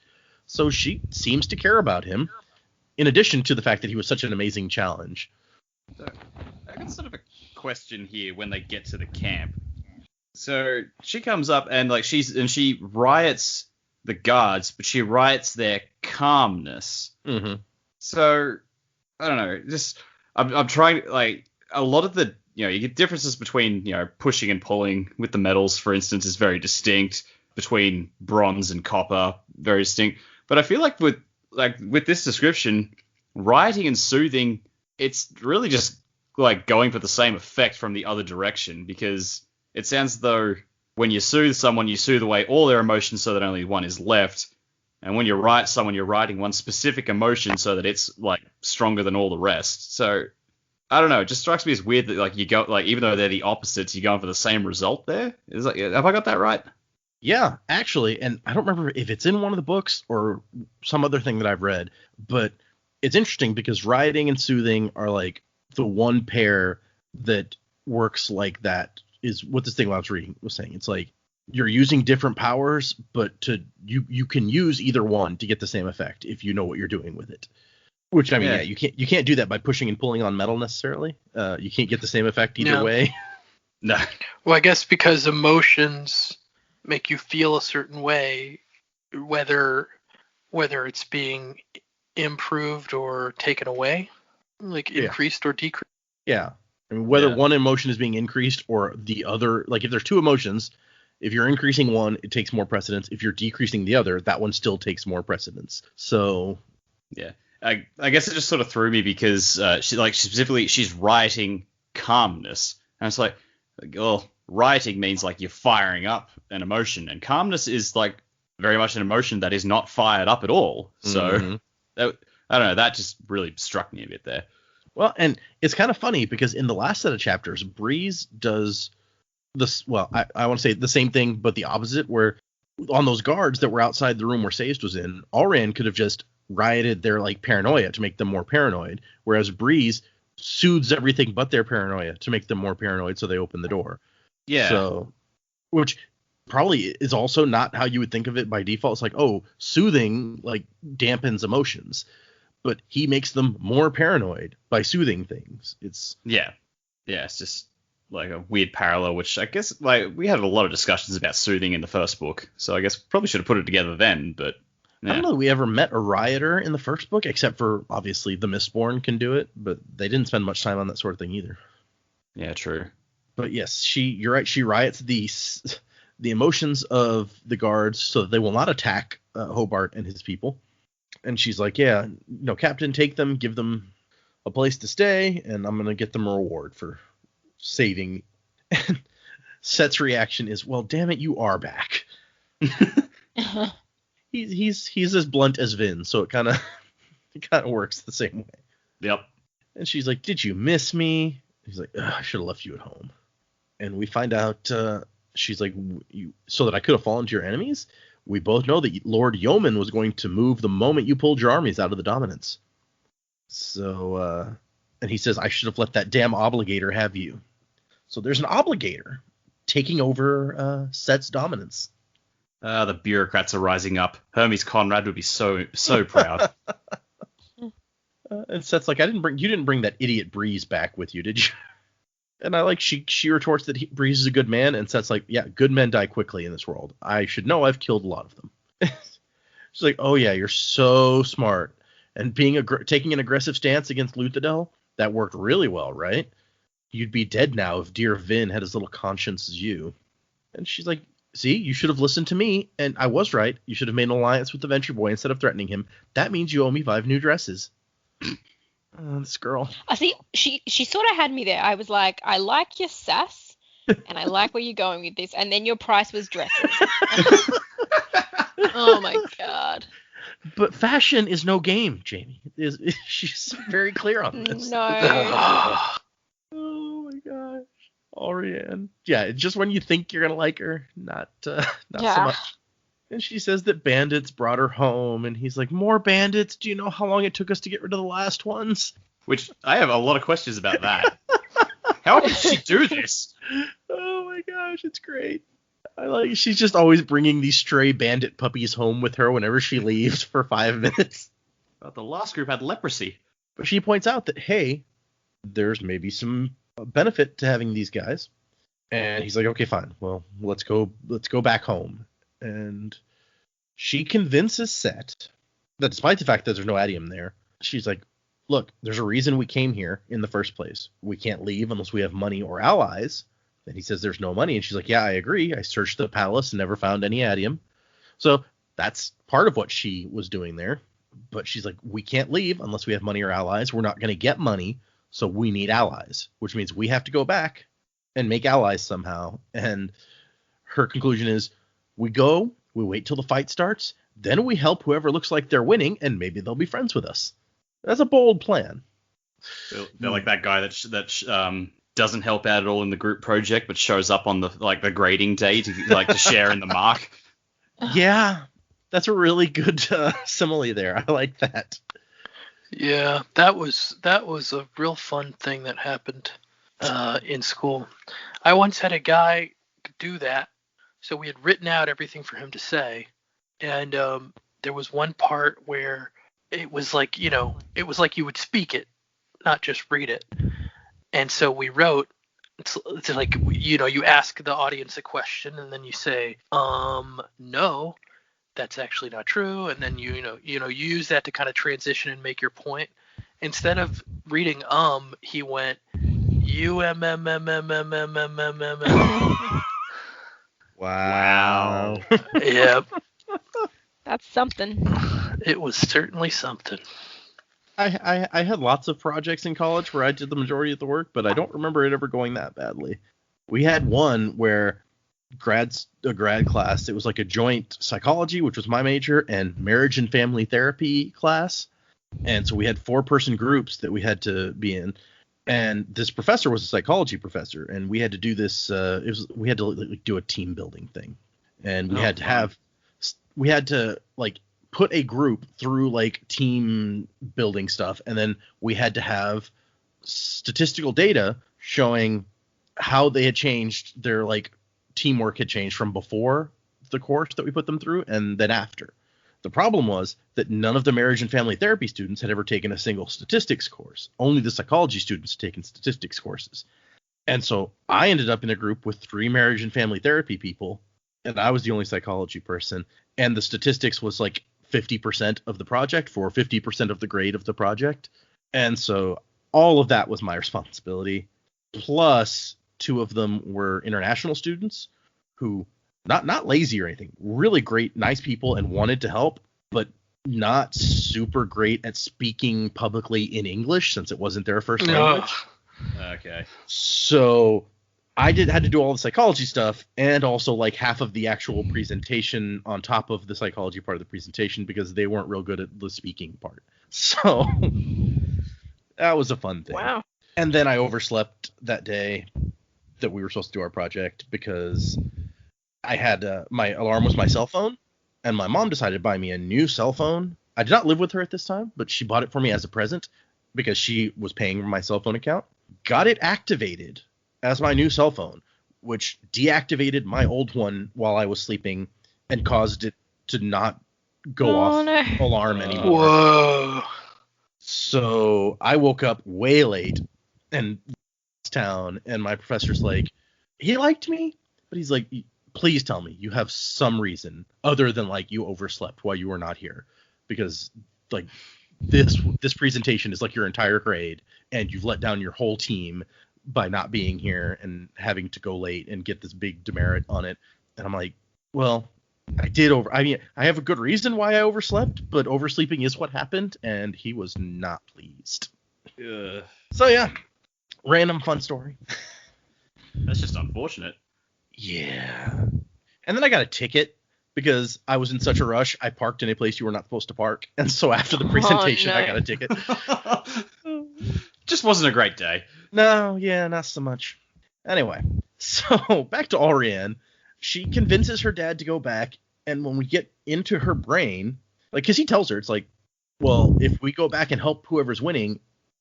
So she seems to care about him, in addition to the fact that he was such an amazing challenge. So, I got sort of a question here when they get to the camp. So she comes up and like she riots the guards, but she riots their calmness. Mm-hmm. So I don't know. Just I'm trying, like, a lot of the, you get differences between, pushing and pulling with the metals, for instance, is very distinct between bronze and copper, very distinct. But I feel like with this description, rioting and soothing, it's really just like going for the same effect from the other direction, because it sounds as though when you soothe someone, you soothe away all their emotions so that only one is left. And when you riot someone, you're rioting one specific emotion so that it's like stronger than all the rest. So I don't know. It just strikes me as weird that like you go, like, even though they're the opposites, you're going for the same result there. Is like, have I got that right? Yeah, actually, and I don't remember if it's in one of the books or some other thing that I've read, but it's interesting because rioting and soothing are like the one pair that works like that, is what this thing I was reading was saying. It's like you're using different powers, but you can use either one to get the same effect if you know what you're doing with it. Which, I mean, yeah, you can't do that by pushing and pulling on metal necessarily. You can't get the same effect either way. No. Well, I guess because emotions make you feel a certain way, whether it's being improved or taken away, like increased or decreased. Yeah. I mean, whether one emotion is being increased or the other, like if there's 2 emotions, if you're increasing one, it takes more precedence. If you're decreasing the other, that one still takes more precedence. So, yeah, I guess it just sort of threw me because she's rioting calmness, and it's like, well, rioting means like you're firing up an emotion, and calmness is like very much an emotion that is not fired up at all. So, I don't know, that just really struck me a bit there. Well, and it's kind of funny because in the last set of chapters, Breeze does this. Well, I want to say the same thing, but the opposite, where on those guards that were outside the room where Sazed was in, Orianne could have just rioted their like paranoia to make them more paranoid, whereas Breeze soothes everything but their paranoia to make them more paranoid, so they open the door. Yeah. So, which probably is also not how you would think of it by default. It's like, oh, soothing like dampens emotions, but he makes them more paranoid by soothing things. It's it's just like a weird parallel, which I guess like we had a lot of discussions about soothing in the first book, so I guess probably should have put it together then. But I don't know that we ever met a rioter in the first book, except for obviously the Mistborn can do it, but they didn't spend much time on that sort of thing either. Yeah, true. But yes, you're right. She riots the emotions of the guards so that they will not attack Hobart and his people. And she's like, yeah, no, Captain, take them, give them a place to stay, and I'm going to get them a reward for saving. And Set's reaction is, well, damn it, you are back. He's as blunt as Vin, so it kind of works the same way. Yep. And she's like, did you miss me? He's like, I should have left you at home. And we find out, she's like, so that I could have fallen to your enemies? We both know that Lord Yeoman was going to move the moment you pulled your armies out of the dominance. So, and he says, I should have let that damn obligator have you. So there's an obligator taking over Set's dominance. The bureaucrats are rising up. Hermes Conrad would be so proud. And Set's like, you didn't bring that idiot Breeze back with you, did you? And I like, she retorts that Breeze is a good man, and Set's like, yeah, good men die quickly in this world. I should know, I've killed a lot of them. She's like, oh yeah, you're so smart. And taking an aggressive stance against Luthadel, that worked really well, right? You'd be dead now if dear Vin had as little conscience as you. And she's like, see, you should have listened to me, and I was right. You should have made an alliance with the Venture Boy instead of threatening him. That means you owe me 5 new dresses. This girl. I see. She sort of had me there. I was like, I like your sass, and I like where you're going with this. And then your price was dresses. Oh my god. But fashion is no game, Jaymee. She's very clear on this. No. Oh my gosh. Orianne. Yeah, just when you think you're gonna like her, not so much. And she says that bandits brought her home, and he's like, more bandits? Do you know how long it took us to get rid of the last ones? Which, I have a lot of questions about that. How did she do this? Oh my gosh, it's great. She's just always bringing these stray bandit puppies home with her whenever she leaves for 5 minutes. But the last group had leprosy. But she points out that, hey, there's maybe some benefit to having these guys. And he's like, okay, fine. Well, let's go back home. And she convinces Set that despite the fact that there's no adium there, she's like, look, there's a reason we came here in the first place. We can't leave unless we have money or allies. And he says there's no money. And she's like, yeah, I agree. I searched the palace and never found any adium. So that's part of what she was doing there. But she's like, we can't leave unless we have money or allies. We're not going to get money. So we need allies, which means we have to go back and make allies somehow. And her conclusion is, we wait till the fight starts, then we help whoever looks like they're winning, and maybe they'll be friends with us. That's a bold plan. They're like that guy that doesn't help out at all in the group project, but shows up on the grading day to share in the mark. Yeah, that's a really good simile there. I like that. Yeah, that was a real fun thing that happened in school. I once had a guy do that. So we had written out everything for him to say, and there was one part where it was like, it was like you would speak it, not just read it. And so we wrote, it's like, you ask the audience a question, and then you say, no, that's actually not true. And then you use that to kind of transition and make your point. Instead of reading he went Wow. Yep. That's something. It was certainly something. I had lots of projects in college where I did the majority of the work, but I don't remember it ever going that badly. We had one where a grad class, it was like a joint psychology, which was my major, and marriage and family therapy class. And so we had 4-person groups that we had to be in. And this professor was a psychology professor, and we had to do this. We had to do a team building thing, and we had to put a group through team building stuff, and then we had to have statistical data showing how they had changed their teamwork had changed from before the course that we put them through and then after. The problem was that none of the marriage and family therapy students had ever taken a single statistics course. Only the psychology students had taken statistics courses. And so I ended up in a group with 3 marriage and family therapy people, and I was the only psychology person. And the statistics was 50% of the project for 50% of the grade of the project. And so all of that was my responsibility. Plus 2 of them were international students who not lazy or anything, really great, nice people and wanted to help, but not super great at speaking publicly in English since it wasn't their first language. Okay. So I had to do all the psychology stuff and also half of the actual presentation on top of the psychology part of the presentation because they weren't real good at the speaking part. So that was a fun thing. Wow. And then I overslept that day that we were supposed to do our project because I had my alarm was my cell phone, and my mom decided to buy me a new cell phone. I did not live with her at this time, but she bought it for me as a present because she was paying for my cell phone account. Got it activated as my new cell phone, which deactivated my old one while I was sleeping and caused it to not go off alarm anymore. Whoa. So I woke up way late in town, and my professor's like, he liked me, but he's like, please tell me you have some reason other than like you overslept while you were not here, because like this presentation is like your entire grade, and you've let down your whole team by not being here and having to go late and get this big demerit on it. And I'm like, well, I have a good reason why I overslept, but oversleeping is what happened, and he was not pleased. Ugh. So yeah, random fun story. That's just unfortunate. Yeah. And then I got a ticket because I was in such a rush. I parked in a place you were not supposed to park, and so after the presentation, I got a ticket. Just wasn't a great day. No, yeah, not so much. Anyway, so back to Orianne. She convinces her dad to go back, and when we get into her brain, like, because he tells her, it's like, well, if we go back and help whoever's winning,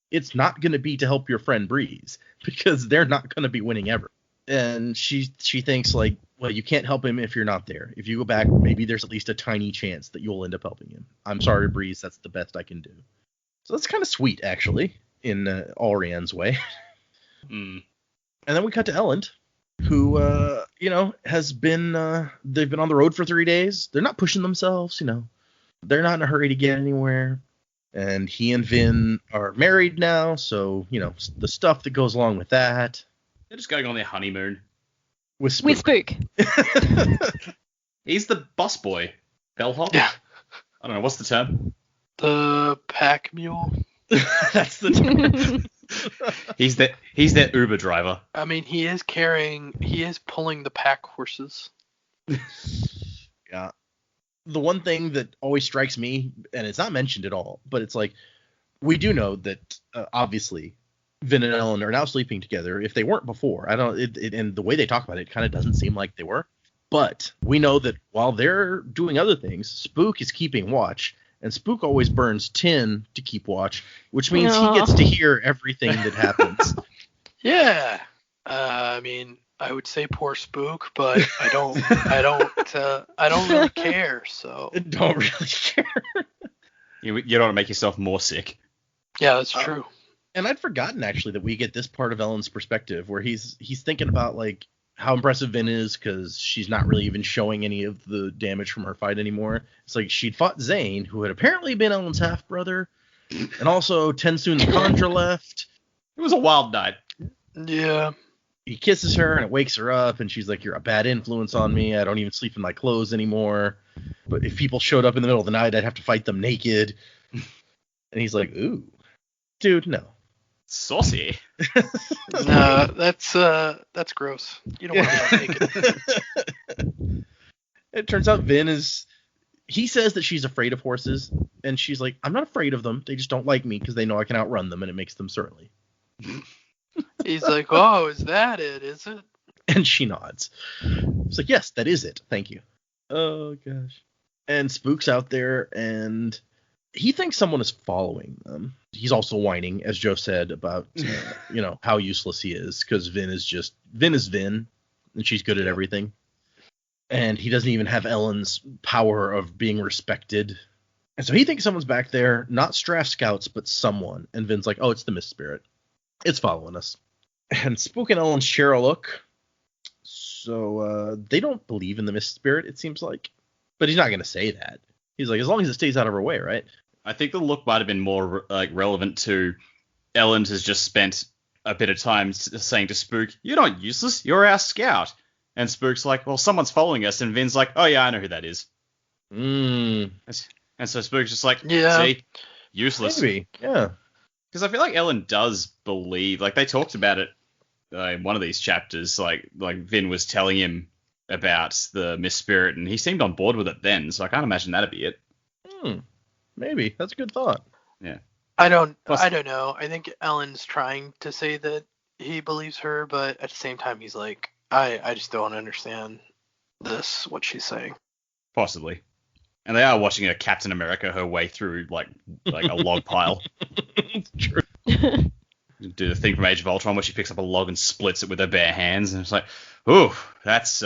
it's not going to be to help your friend Breeze, because they're not going to be winning ever. And she thinks, like, well, you can't help him if you're not there. If you go back, maybe there's at least a tiny chance that you'll end up helping him. I'm sorry, Breeze, that's the best I can do. So that's kind of sweet, actually, in Orianne's way. Mm. And then we cut to Elend, who, has been, they've been on the road for 3 days. They're not pushing themselves, They're not in a hurry to get anywhere. And he and Vin are married now, so, the stuff that goes along with that. They're just going on their honeymoon. With Spook. With Spook. He's the boss boy. Bellhop? Yeah. I don't know, what's the term? The pack mule. That's the term. He's their Uber driver. I mean, he is pulling the pack horses. Yeah. The one thing that always strikes me, and it's not mentioned at all, but it's like, we do know that obviously Vin and Elend are now sleeping together. If they weren't before, and the way they talk about it kind of doesn't seem like they were. But we know that while they're doing other things, Spook is keeping watch, and Spook always burns tin to keep watch, which means he gets to hear everything that happens. Yeah. I mean, I would say poor Spook, but I don't really care. So Don't really care. You don't want to make yourself more sick. yeah, that's true. And I'd forgotten actually that we get this part of Ellen's perspective where he's thinking about like how impressive Vin is because she's not really even showing any of the damage from her fight anymore. It's like she'd fought Zane, who had apparently been Ellen's half brother, and also Tensoon the Conjure left. It was a wild night. Yeah. He kisses her and it wakes her up, and she's like, "You're a bad influence on me. I don't even sleep in my clothes anymore. But if people showed up in the middle of the night, I'd have to fight them naked." And he's like, "Ooh, dude, no." Saucy. No, that's gross. You don't want to be naked. It turns out Vin he says that she's afraid of horses, and she's like, "I'm not afraid of them. They just don't like me because they know I can outrun them, and it makes them surly." He's like, "Oh, is that it? Is it?" And she nods. It's like, "Yes, that is it. Thank you." Oh gosh. And Spook's out there, and he thinks someone is following them. He's also whining, as Joe said, about how useless he is, because Vin is Vin, and she's good at everything. And he doesn't even have Ellen's power of being respected. And so he thinks someone's back there, not Strath Scouts, but someone. And Vin's like, "Oh, it's the Mist Spirit. It's following us." And Spook and Ellen share a look. So they don't believe in the Mist Spirit, it seems like. But he's not going to say that. He's like, as long as it stays out of her way, right? I think the look might have been more relevant to Elend has just spent a bit of time saying to Spook, "You're not useless, you're our scout." And Spook's like, "Well, someone's following us." And Vin's like, "Oh yeah, I know who that is." And so Spook's just like, Yeah. "See, useless." Maybe, yeah. Because I feel like Elend does believe, like they talked about it in one of these chapters, like Vin was telling him about the Mist Spirit, and he seemed on board with it then. So I can't imagine that'd be it. Maybe. That's a good thought. Yeah. I don't know. I think Ellen's trying to say that he believes her, but at the same time, he's like, I just don't understand what she's saying. Possibly. And they are watching a Captain America her way through like a log pile. True. do the thing from Age of Ultron where she picks up a log and splits it with her bare hands, and it's like, ooh, that's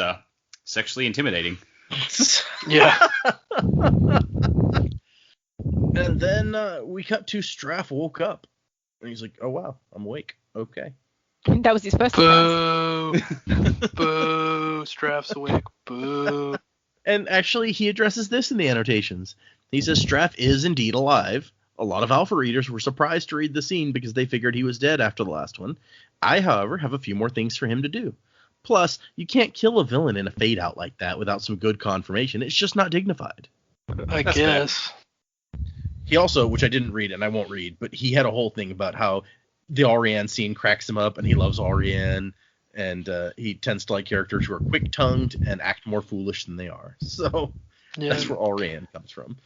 sexually intimidating. Yeah. And then we cut to Straff woke up. And he's like, oh, wow, I'm awake. Okay. That was his first surprise. Boo. Boo. Straff's awake. Boo. And actually, he addresses this in the annotations. He says Straff is indeed alive. A lot of Alpha readers were surprised to read the scene because they figured he was dead after the last one. I, however, have a few more things for him to do. Plus, you can't kill a villain in a fade out like that without some good confirmation. It's just not dignified. I guess. He also, which I didn't read and I won't read, but he had a whole thing about how the Aurian scene cracks him up and he loves Aurian, and he tends to like characters who are quick-tongued and act more foolish than they are. So that's where Aurian comes from.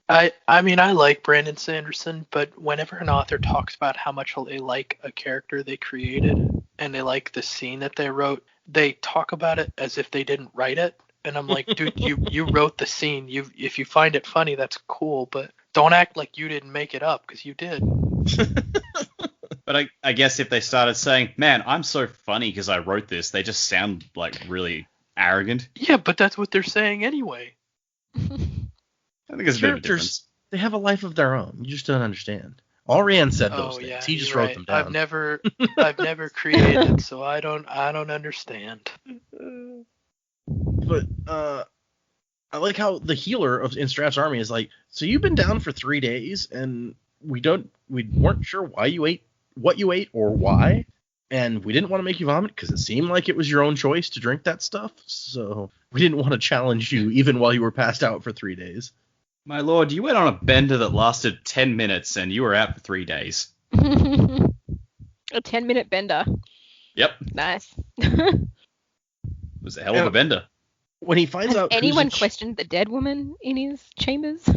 I mean, I like Brandon Sanderson, but whenever an author talks about how much they like a character they created and they like the scene that they wrote, they talk about it as if they didn't write it. And I'm like, dude, you wrote the scene. If you find it funny, that's cool, but don't act like you didn't make it up, because you did. But I guess if they started saying, man, I'm so funny because I wrote this, they just sound like really arrogant. Yeah, but that's what they're saying anyway. I think it's a bit of a difference. They have a life of their own. You just don't understand. Aurian said those things. Yeah, He just wrote them down. I've never created, so I don't understand. But I like how the healer in Straff's army is like, so you've been down for 3 days and we weren't sure why you ate what you ate or why, and we didn't want to make you vomit because it seemed like it was your own choice to drink that stuff, so we didn't want to challenge you even while you were passed out for 3 days. My lord, you went on a bender that lasted 10 minutes and you were out for 3 days. A 10-minute bender. Yep. Nice. It was a hell of a bender. When he finds out anyone questioned the dead woman in his chambers?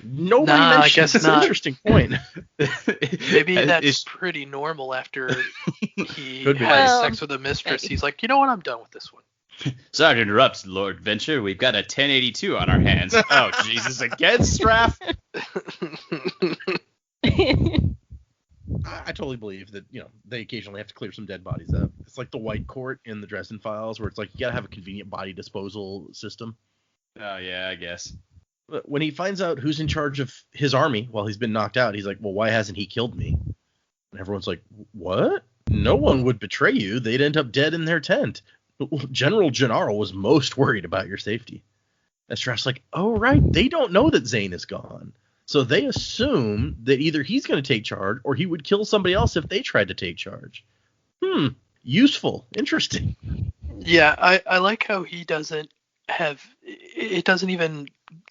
Nobody mentioned. I guess that's an interesting point. Maybe that's pretty normal after he has sex with a mistress. Maybe. He's like, you know what? I'm done with this one. Sorry to interrupt, Lord Venture. We've got a 1082 on our hands. Oh, Jesus, again, Straff? I totally believe that, they occasionally have to clear some dead bodies up. It's like the White Court in the Dresden Files, where it's like you gotta have a convenient body disposal system. Oh, yeah, I guess. But when he finds out who's in charge of his army while he's been knocked out, he's like, well, why hasn't he killed me? And everyone's like, what? No one would betray you. They'd end up dead in their tent. General Gennaro was most worried about your safety. And Straff's like, oh, right. They don't know that Zane is gone. So they assume that either he's going to take charge or he would kill somebody else if they tried to take charge. Useful. Interesting. Yeah, I like how he doesn't have... It doesn't even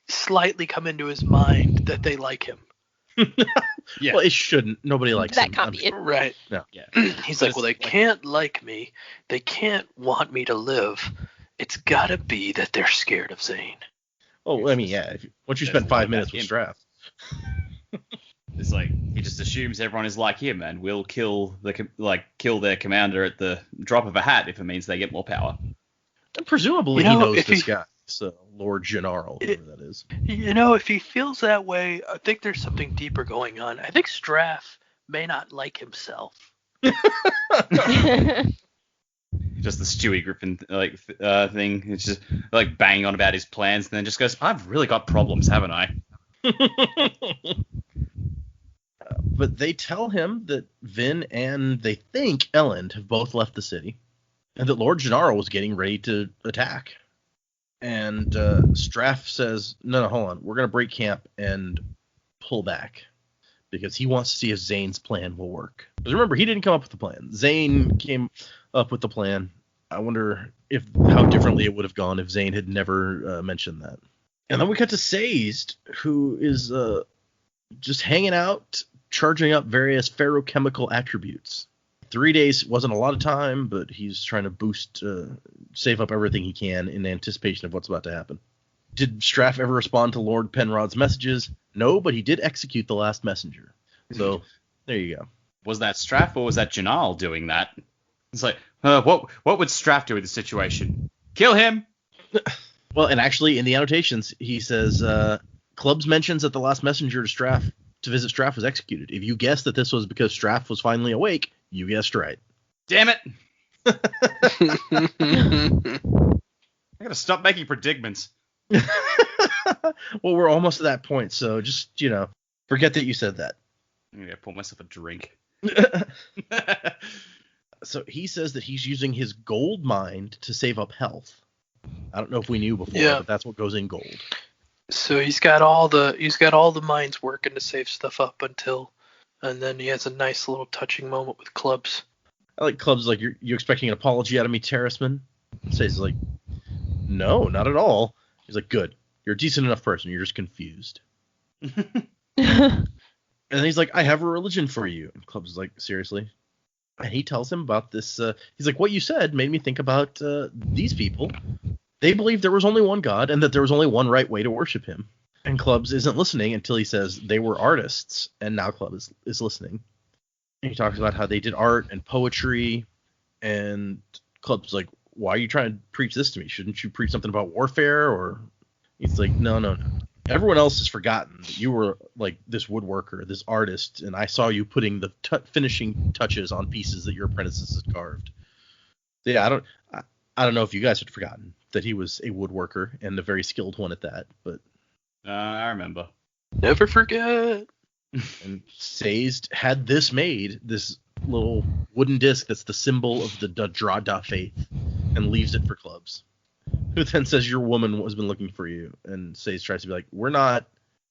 slightly come into his mind that they like him. Yeah. Well, it shouldn't. Nobody likes him. That can't be it. Right. No. Yeah. He's like, well, they can't like me. They can't want me to live. It's got to be that they're scared of Zane. Oh, I mean, yeah. Once you spend 5 minutes with Straff. It's like he just assumes everyone is like him and will kill their commander at the drop of a hat if it means they get more power. And presumably he knows this guy. So Lord Gennaro, whoever that is. If he feels that way, I think there's something deeper going on. I think Straff may not like himself. Just the Stewie Griffin thing. It's just like banging on about his plans and then just goes, I've really got problems, haven't I? But they tell him that Vin and they think Elend have both left the city and that Lord Gennaro was getting ready to attack. And Straff says, no, hold on. We're going to break camp and pull back because he wants to see if Zane's plan will work. Because remember, he didn't come up with the plan. Zane came up with the plan. I wonder how differently it would have gone if Zane had never mentioned that. And then we cut to Sazed, who is just hanging out, charging up various ferrochemical attributes. 3 days wasn't a lot of time, but he's trying to save up everything he can in anticipation of what's about to happen. Did Straff ever respond to Lord Penrod's messages? No, but he did execute the last messenger. So there you go. Was that Straff or was that Janal doing that? It's like, what would Straff do in this situation? Kill him! Well, and actually in the annotations, he says, Clubs mentions that the last messenger to Straff to visit Straff was executed. If you guessed that this was because Straff was finally awake, you guessed right. Damn it! I gotta stop making predigments. Well, we're almost to that point, so just, forget that you said that. I'm gonna pour myself a drink. So he says that he's using his gold mind to save up health. I don't know if we knew before, but that's what goes in gold. So he's got all the mines working to save stuff up and then he has a nice little touching moment with Clubs. I like Clubs like, you expecting an apology out of me, Terraceman? Says like, no, not at all. He's like, good. You're a decent enough person. You're just confused. And then he's like, I have a religion for you. And Clubs is like, seriously? And he tells him about this. He's like, what you said made me think about these people. They believed there was only one God and that there was only one right way to worship him. And Clubs isn't listening until he says they were artists. And now Clubs is listening. And he talks about how they did art and poetry. And Clubs like, why are you trying to preach this to me? Shouldn't you preach something about warfare? Or he's like, no. Everyone else has forgotten that you were like this woodworker, this artist, and I saw you putting the finishing touches on pieces that your apprentices had carved. So yeah, I don't know if you guys had forgotten that he was a woodworker and a very skilled one at that, but I remember. Never forget. And Sazed had this made, this little wooden disc that's the symbol of the Drada faith, and leaves it for Clubs. Who then says your woman has been looking for you, and Sazed tries to be like, we're not,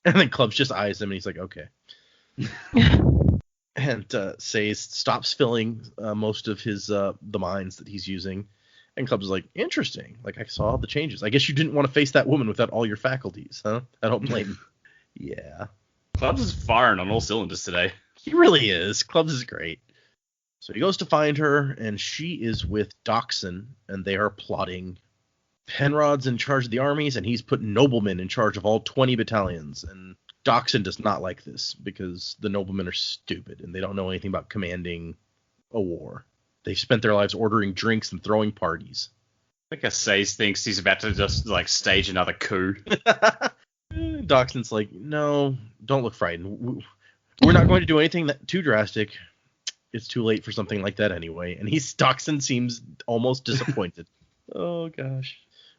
and then Clubs just eyes him and he's like, okay. And Sazed stops filling most of his the mines that he's using, and Clubs is like, interesting, like I saw the changes. I guess you didn't want to face that woman without all your faculties, huh? I don't blame you. Yeah. Clubs is firing on all cylinders today. He really is. Clubs is great. So he goes to find her, and she is with Dockson, and they are plotting. Penrod's in charge of the armies, and he's put noblemen in charge of all 20 battalions. And Dockson does not like this because the noblemen are stupid, and they don't know anything about commanding a war. They've spent their lives ordering drinks and throwing parties. I think Sazed thinks he's about to just like stage another coup. Dockson's like, no, don't look frightened. We're not going to do anything too drastic. It's too late for something like that anyway. And Dockson seems almost disappointed. Oh, gosh.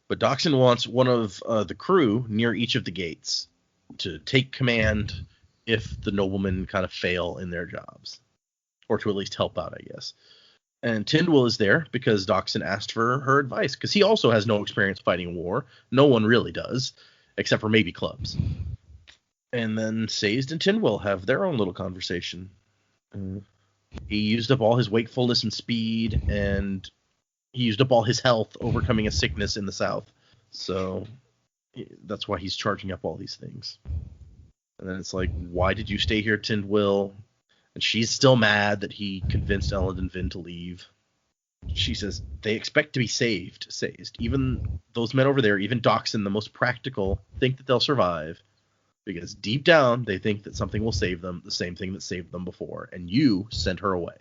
But Dockson wants one of the crew near each of the gates to take command if the noblemen kind of fail in their jobs. Or to at least help out, I guess. And Tindwyl is there because Dockson asked for her advice. Because he also has no experience fighting war. No one really does. Except for maybe Clubs. And then Sazed and Tindwyl have their own little conversation. He used up all his wakefulness and speed, and he used up all his health overcoming a sickness in the south. So that's why he's charging up all these things. And then it's like, why did you stay here, Tindwyl? And she's still mad that he convinced Elend and Vin to leave. She says, they expect to be Sazed. Even those men over there, even Dockson, the most practical, think that they'll survive. Because deep down, they think that something will save them, the same thing that saved them before. And you sent her away.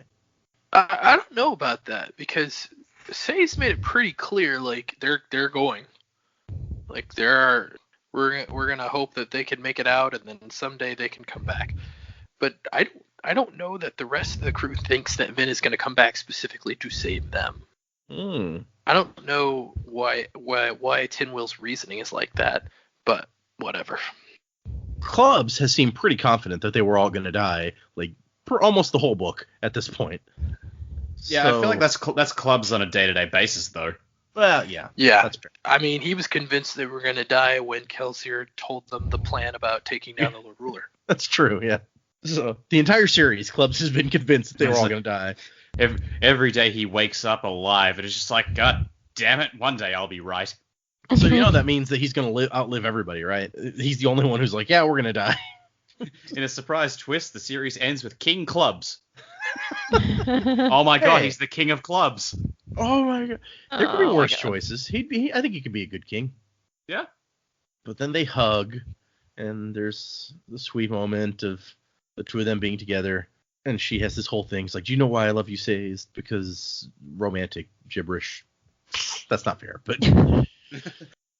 I don't know about that, because Sazed made it pretty clear, like, they're going. Like, we're gonna hope that they can make it out, and then someday they can come back. But I don't know that the rest of the crew thinks that Vin is going to come back specifically to save them. I don't know why Tindwyl's reasoning is like that, but whatever. Clubs has seemed pretty confident that they were all going to die, like, for almost the whole book at this point. Yeah, so, I feel like that's Clubs on a day-to-day basis, though. Well, yeah. That's true. I mean, he was convinced they were going to die when Kelsier told them the plan about taking down the Lord Ruler. That's true, yeah. So the entire series, Clubs has been convinced that they were all going to die. Every day he wakes up alive, and it's just like, God damn it, one day I'll be right. So that means that he's going to outlive everybody, right? He's the only one who's like, yeah, we're going to die. In a surprise twist, the series ends with King Clubs. Oh my God, he's the king of clubs. Oh my God. There could be worse choices. I think he could be a good king. Yeah. But then they hug, and there's the sweet moment of the two of them being together, and she has this whole thing. It's like, do you know why I love you, Sazed? Because romantic gibberish. That's not fair, but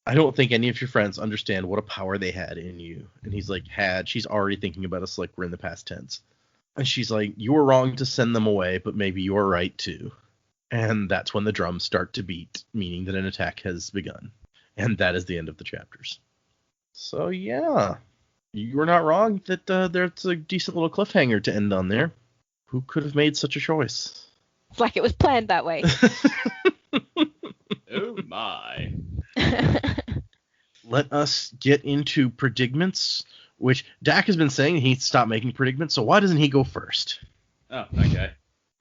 I don't think any of your friends understand what a power they had in you. And he's like, had. She's already thinking about us like we're in the past tense. And she's like, you were wrong to send them away, but maybe you were right too. And that's when the drums start to beat, meaning that an attack has begun. And that is the end of the chapters. So yeah, you were not wrong that there's a decent little cliffhanger to end on there. Who could have made such a choice? It's like it was planned that way. Oh my. Let us get into predigments, which Dac has been saying he'd stop making predigments, so why doesn't he go first? Oh, okay.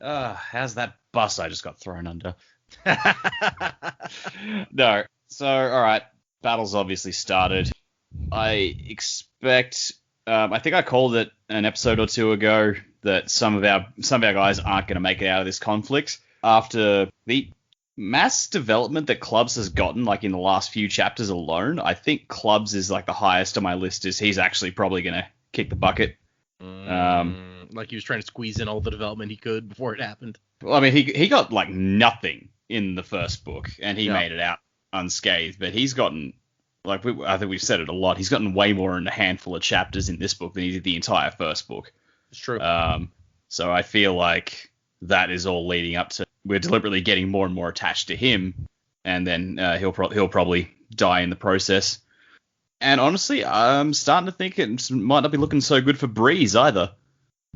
How's that bus I just got thrown under? No. So, all right. Battle's obviously started. I expect. I think I called it an episode or two ago that some of our guys aren't going to make it out of this conflict after the mass development that Clubs has gotten, like in the last few chapters alone. I think Clubs is like the highest on my list. Is he's actually probably going to kick the bucket. Like he was trying to squeeze in all the development he could before it happened. Well, I mean, he got like nothing in the first book, and he made it out unscathed. But he's gotten, like, I think we've said it a lot, he's gotten way more in a handful of chapters in this book than he did the entire first book. It's true. So I feel like that is all leading up to, we're deliberately getting more and more attached to him, and then he'll probably die in the process. And honestly, I'm starting to think it might not be looking so good for Breeze either.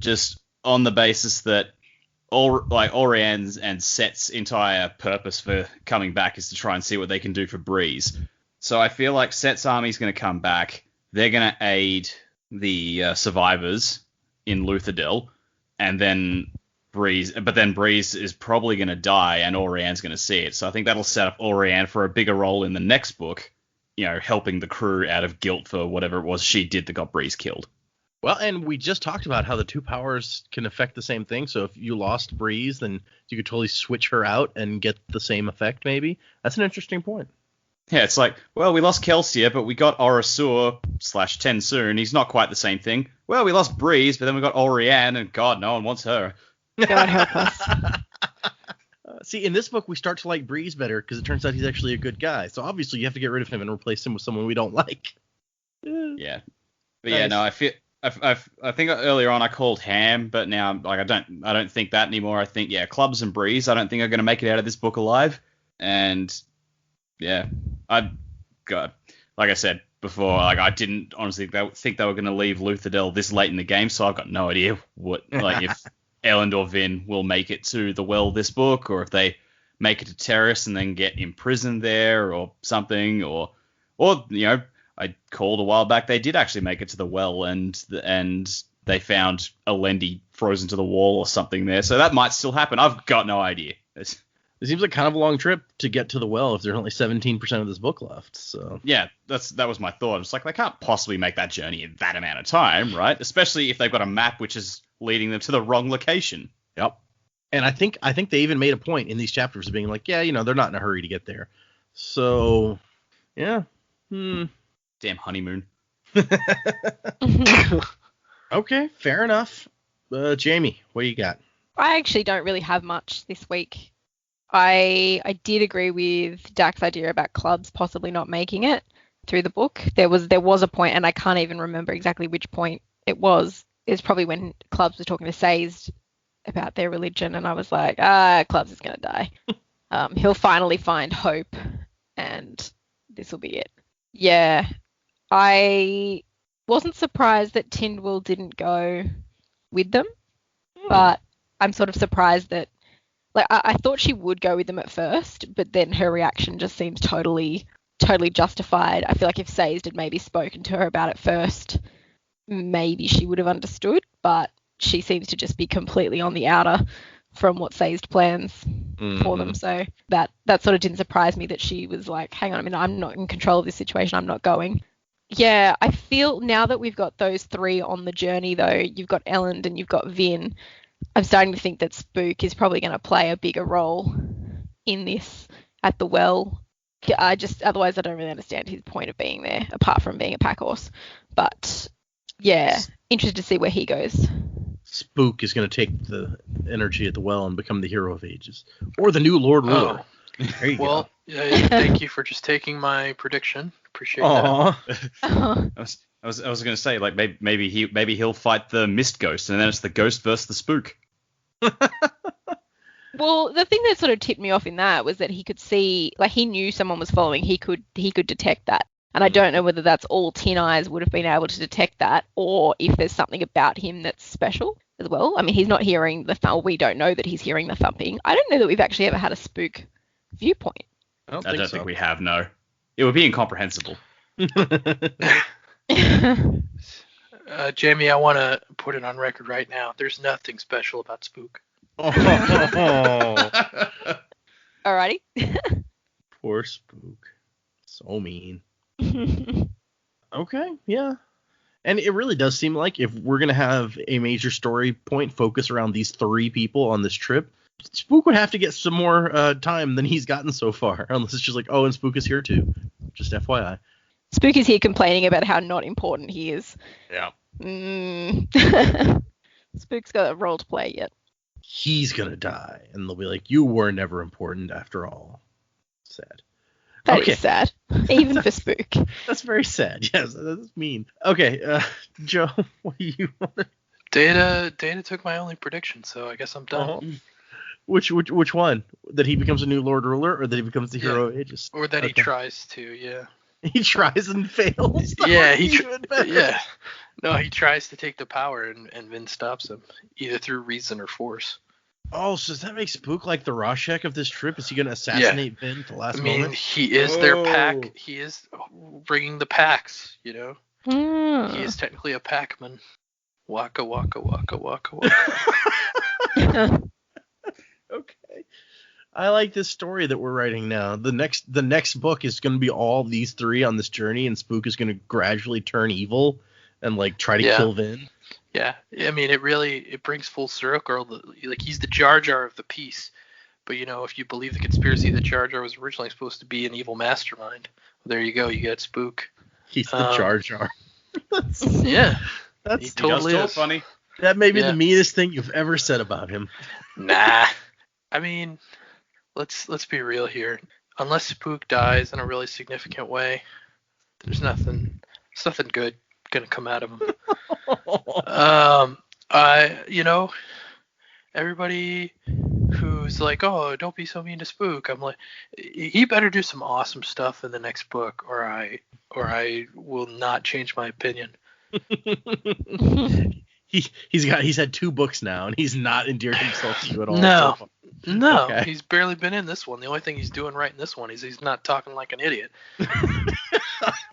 Just on the basis that Orian's and Set's entire purpose for coming back is to try and see what they can do for Breeze. So I feel like Set's army is going to come back. They're going to aid the survivors in Luthadel, and then Breeze is probably going to die, and Orian's going to see it. So I think that'll set up Orian for a bigger role in the next book, you know, helping the crew out of guilt for whatever it was she did that got Breeze killed. Well, and we just talked about how the two powers can affect the same thing. So if you lost Breeze, then you could totally switch her out and get the same effect, maybe. That's an interesting point. Yeah, it's like, well, we lost Kelsier, but we got Orasur / Tensoon. He's not quite the same thing. Well, we lost Breeze, but then we got Orian, and God, no one wants her. God help us. See, in this book, we start to like Breeze better because it turns out he's actually a good guy. So obviously you have to get rid of him and replace him with someone we don't like. Yeah. But yeah, no, I think earlier on I called Ham, but now like I don't think that anymore. I think Clubs and Breeze I don't think are going to make it out of this book alive. And yeah, like I said before, like I didn't honestly think they were going to leave Luthadel this late in the game, so I've got no idea if Elend or Vin will make it to the well this book, or if they make it to Terrace and then get imprisoned there or something, or you know, I called a while back they did actually make it to the well and they found Elendi frozen to the wall or something there, so that might still happen. I've got no idea. It seems like kind of a long trip to get to the well if there's only 17% of this book left. So yeah, that was my thought. It's like they can't possibly make that journey in that amount of time, right? Especially if they've got a map which is leading them to the wrong location. Yep. And I think they even made a point in these chapters of being like, yeah, you know, they're not in a hurry to get there. So yeah. Damn honeymoon. Okay, fair enough. Jamie, what do you got? I actually don't really have much this week. I did agree with Dac's idea about Clubs possibly not making it through the book. There was a point, and I can't even remember exactly which point it was. It's probably when Clubs was talking to Sazed about their religion, and I was like, Clubs is going to die. He'll finally find hope, and this will be it. Yeah, I wasn't surprised that Tindwyl didn't go with them, but I'm sort of surprised that, like, I thought she would go with them at first, but then her reaction just seems totally justified. I feel like if Sazed had maybe spoken to her about it first, maybe she would have understood, but she seems to just be completely on the outer from what Sazed plans for them. So that sort of didn't surprise me that she was like, hang on a minute, I'm not in control of this situation, I'm not going. Yeah, I feel now that we've got those three on the journey, though, you've got Elend and you've got Vin, I'm starting to think that Spook is probably going to play a bigger role in this at the well. Otherwise I don't really understand his point of being there, apart from being a pack horse. But yeah, interested to see where he goes. Spook is going to take the energy at the well and become the hero of ages, or the new Lord Ruler. There you go. Yeah, thank you for just taking my prediction. Appreciate that. Aw. I was gonna say, like, maybe he'll fight the mist ghost, and then it's the ghost versus the spook. Well, the thing that sort of tipped me off in that was that he could see, like, he knew someone was following. He could detect that. And I don't know whether that's all Tin Eyes would have been able to detect that, or if there's something about him that's special as well. I mean, he's not hearing the thump. We don't know that he's hearing the thumping. I don't know that we've actually ever had a spook viewpoint. I don't I don't so. think we have, no. It would be incomprehensible. Jamie, I want to put it on record right now. There's nothing special about Spook. Oh, Alrighty. poor Spook. So mean. Okay, yeah. And it really does seem like if we're going to have a major story point focus around these 3 people on this trip, Spook would have to get some more time than he's gotten so far. Unless it's just like, oh, and Spook is here too. Just FYI. Spook is here complaining about how not important he is. Yeah. Spook's got a role to play yet. He's going to die. And they'll be like, you were never important after all. Sad. That is sad. Even for Spook. That's very sad. Yes, that's mean. Okay, Joe, what do you want? Data took my only prediction, so I guess I'm done. Uh-huh. Which one? That he becomes a new Lord Ruler, or that he becomes the hero of ages? Or that he tries to, yeah. He tries and fails. Yeah, yeah. No, he tries to take the power, and Vin stops him, either through reason or force. Oh, so does that make Spook like the Rorschach of this trip? Is he going to assassinate Vin at the last moment? He is their pack. He is bringing the packs, you know? He is technically a packman. Waka, waka, waka, waka, waka. Okay. I like this story that we're writing now. The next book is going to be all these 3 on this journey, and Spook is going to gradually turn evil and like try to kill Vin. Yeah, I mean, it brings full circle. Like, he's the Jar Jar of the piece. But, you know, if you believe the conspiracy that Jar Jar was originally supposed to be an evil mastermind, well, there you go. You get Spook. He's the Jar Jar. Yeah. He totally is. Funny. That may be the meanest thing you've ever said about him. Nah. I mean, let's be real here. Unless Spook dies in a really significant way, there's nothing good gonna come out of him. Everybody who's like, oh, don't be so mean to Spook, I'm like, he better do some awesome stuff in the next book, or I will not change my opinion. He's had 2 books now, and he's not endeared himself to you at all. No, Okay. He's barely been in this one. The only thing he's doing right in this one is he's not talking like an idiot.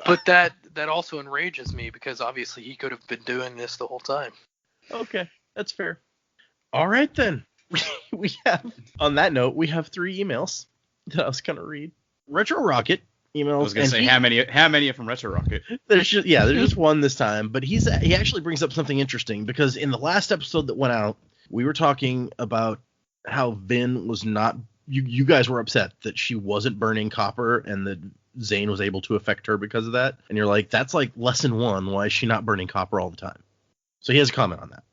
But that also enrages me, because obviously he could have been doing this the whole time. Okay, that's fair. All right then. We have, on that note, we have 3 emails that I was gonna read. Retro Rocket emails. I was gonna say, how many are from Retro Rocket? There's just one this time, but he actually brings up something interesting, because in the last episode that went out, we were talking about how Vin was not. You guys were upset that she wasn't burning copper, and that Zane was able to affect her because of that. And you're like, that's like lesson 1. Why is she not burning copper all the time? So he has a comment on that.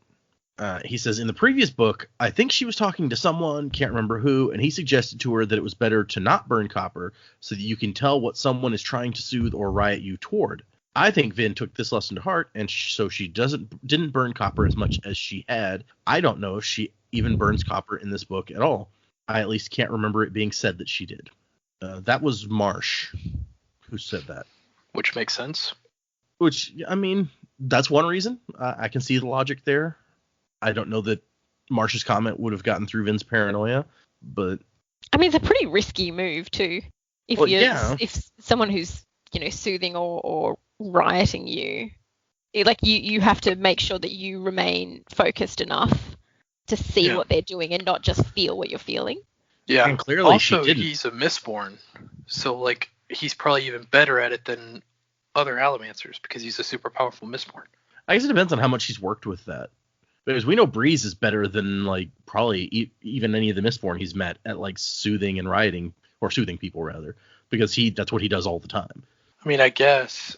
He says, in the previous book, I think she was talking to someone, can't remember who, and he suggested to her that it was better to not burn copper so that you can tell what someone is trying to soothe or riot you toward. I think Vin took this lesson to heart, and so she didn't burn copper as much as she had. I don't know if she even burns copper in this book at all. I at least can't remember it being said that she did. That was Marsh who said that. Which makes sense. Which, I mean, that's one reason. I can see the logic there. I don't know that Marsh's comment would have gotten through Vin's paranoia, but I mean, it's a pretty risky move too. If someone who's, you know, soothing or rioting you, you have to make sure that you remain focused enough to see what they're doing and not just feel what you're feeling. Yeah. And clearly also, she didn't. He's a Mistborn, so like he's probably even better at it than other Allomancers, because he's a super powerful Mistborn. I guess it depends on how much he's worked with that. Because we know Breeze is better than like probably even any of the Mistborn he's met at like soothing and rioting, or soothing people rather, because that's what he does all the time. I mean, I guess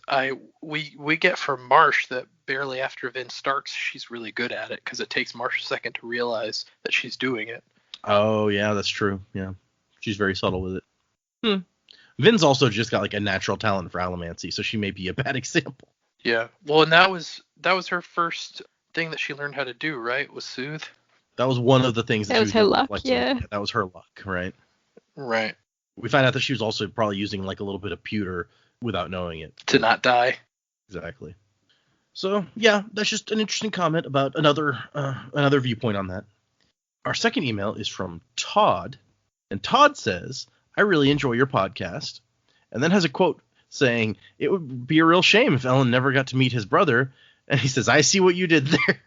we get from Marsh that barely after Vin starts, she's really good at it, because it takes Marsh a second to realize that she's doing it. Oh yeah, that's true. Yeah, she's very subtle with it. Vin's also just got like a natural talent for allomancy, so she may be a bad example. Yeah. Well, and that was her first thing that she learned how to do, right? Was soothe. That was one of the things That she was her luck, reflecting. yeah. That was her luck, right? Right. We find out that she was also probably using like a little bit of pewter without knowing it. To not die. Exactly. So yeah, that's just an interesting comment about another viewpoint on that. Our second email is from Todd, and Todd says, "I really enjoy your podcast," and then has a quote saying, "It would be a real shame if Elend never got to meet his brother," and he says, "I see what you did there."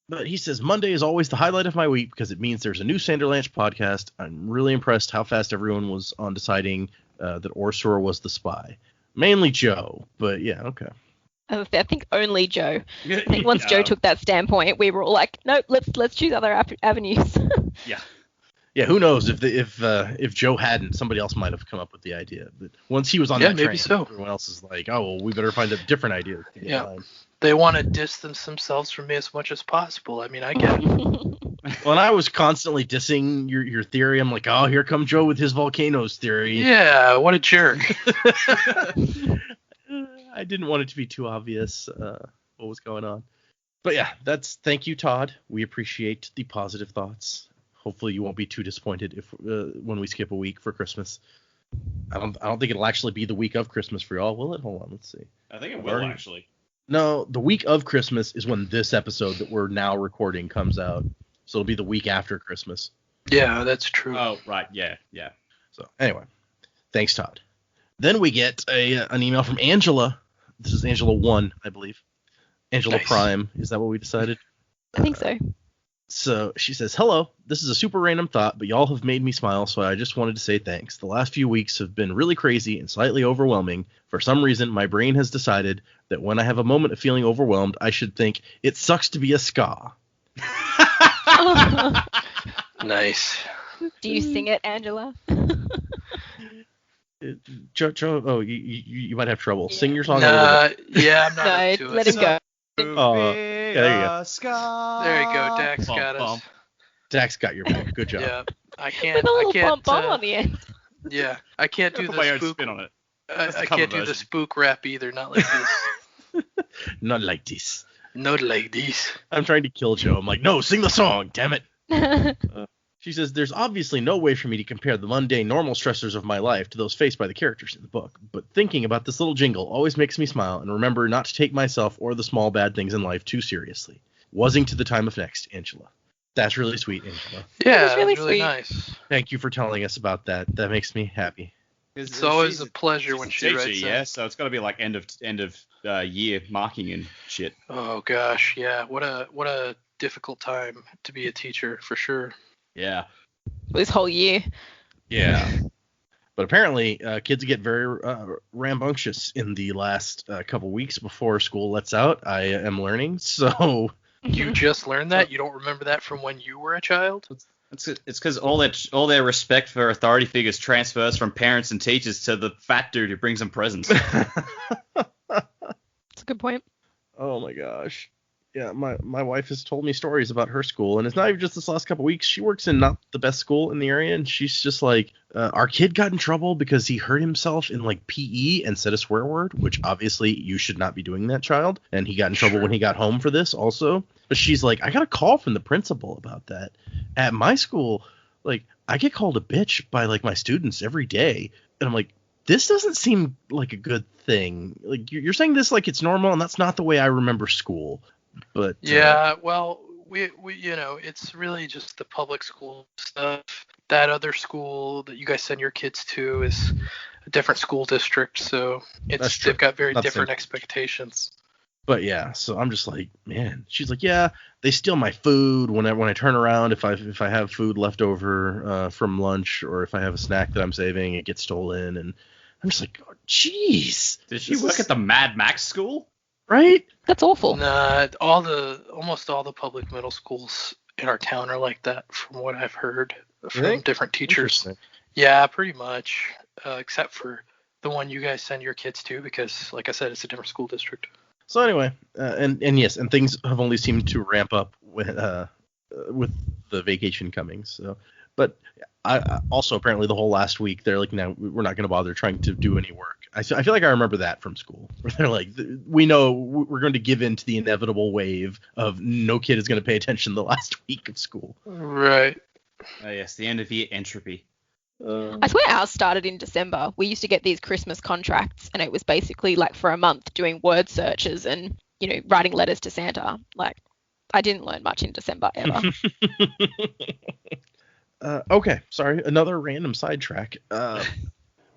But he says, "Monday is always the highlight of my week because it means there's a new Sanderlanche podcast. I'm really impressed how fast everyone was on deciding that Orsor was the spy. Mainly Joe, but yeah, okay." I think only Joe. I think once Joe took that standpoint, we were all like, nope, let's choose other avenues. Yeah. Yeah, who knows if Joe hadn't, somebody else might have come up with the idea. But once he was on that maybe train, so. everyone else is like, oh, well, we better find a different idea. To get Yeah. behind. They want to distance themselves from me as much as possible. I mean, I get it. Well, and I was constantly dissing your theory. I'm like, oh, here come Joe with his volcanoes theory. Yeah, what a jerk. I didn't want it to be too obvious what was going on. But yeah, thank you, Todd. We appreciate the positive thoughts. Hopefully you won't be too disappointed if when we skip a week for Christmas. I don't think it'll actually be the week of Christmas for y'all, will it? Hold on, let's see. I think it will, actually. No, the week of Christmas is when this episode that we're now recording comes out. So it'll be the week after Christmas. Yeah, that's true. Oh, right. Yeah. So anyway, thanks, Todd. Then we get an email from Angela. This is Angela 1, I believe. Angela Nice. Prime. Is that what we decided? I think so. So she says, "Hello, this is a super random thought, but y'all have made me smile, so I just wanted to say thanks. The last few weeks have been really crazy and slightly overwhelming. For some reason, my brain has decided that when I have a moment of feeling overwhelmed, I should think, it sucks to be a ska." Nice. Do you sing it, Angela? Joe, you might have trouble. Yeah. Sing your song a little bit. Yeah, I'm not No, up to let it. him go. Oh, yeah, there you go. There you go, Dax got us. Dax got your back. Good job. Yeah, I With can't. a I little can't. bump on the end. Yeah, I can't do Put my the own spook. spin on it. I cover can't do the version. spook rap either. Not like this. Not like this. Not like this. I'm trying to kill Joe. I'm like, no, sing the song, damn it. She says, "There's obviously no way for me to compare the mundane, normal stressors of my life to those faced by the characters in the book, but thinking about this little jingle always makes me smile and remember not to take myself or the small bad things in life too seriously. Wuzzing to the time of next, Angela." That's really sweet, Angela. Yeah, was really it's really sweet. nice. Thank you for telling us about that. That makes me happy. It's always She's a pleasure when she's she a writes teacher, that. yeah. So it's got to be like end of year marking and shit. Oh gosh, yeah. What a difficult time to be a teacher for sure. Yeah. This whole year. Yeah. But apparently, kids get very rambunctious in the last couple weeks before school lets out. I am learning, so You just learned that? You don't remember that from when you were a child? It's because all their respect for authority figures transfers from parents and teachers to the fat dude who brings them presents. That's a good point. oh my gosh. Yeah, my wife has told me stories about her school, and it's not even just this last couple weeks. She works in not the best school in the area, and she's just like, our kid got in trouble because he hurt himself in like PE and said a swear word, which obviously you should not be doing that, child. And he got in trouble when he got home for this also. But she's like, I got a call from the principal about that. At my school, like, I get called a bitch by like my students every day, and I'm like, this doesn't seem like a good thing. Like, you're saying this like it's normal, and that's not the way I remember school. But Yeah, well, we it's really just the public school stuff. That other school that you guys send your kids to is a different school district, so That's true. they've got very Not the different same. expectations. But yeah, so I'm just like, man. She's like, yeah, they steal my food when I turn around. If I have food left over from lunch, or if I have a snack that I'm saving, it gets stolen. And I'm just like, oh, jeez. Did she work at the Mad Max school? Right? That's awful. Nah, almost all the public middle schools in our town are like that, from what I've heard from Really? different teachers. Interesting. Yeah, pretty much, except for the one you guys send your kids to, because, like I said, it's a different school district. So anyway, and yes, and things have only seemed to ramp up with the vacation coming. So, But I also apparently the whole last week they're like, no, we're not going to bother trying to do any work. I feel like I remember that from school, where they're like, we know we're going to give in to the inevitable wave of no kid is going to pay attention the last week of school. Right. Yes, the end of year entropy. I swear ours started in December. We used to get these Christmas contracts, and it was basically like for a month doing word searches and, writing letters to Santa. Like, I didn't learn much in December ever. Okay, sorry, another random sidetrack.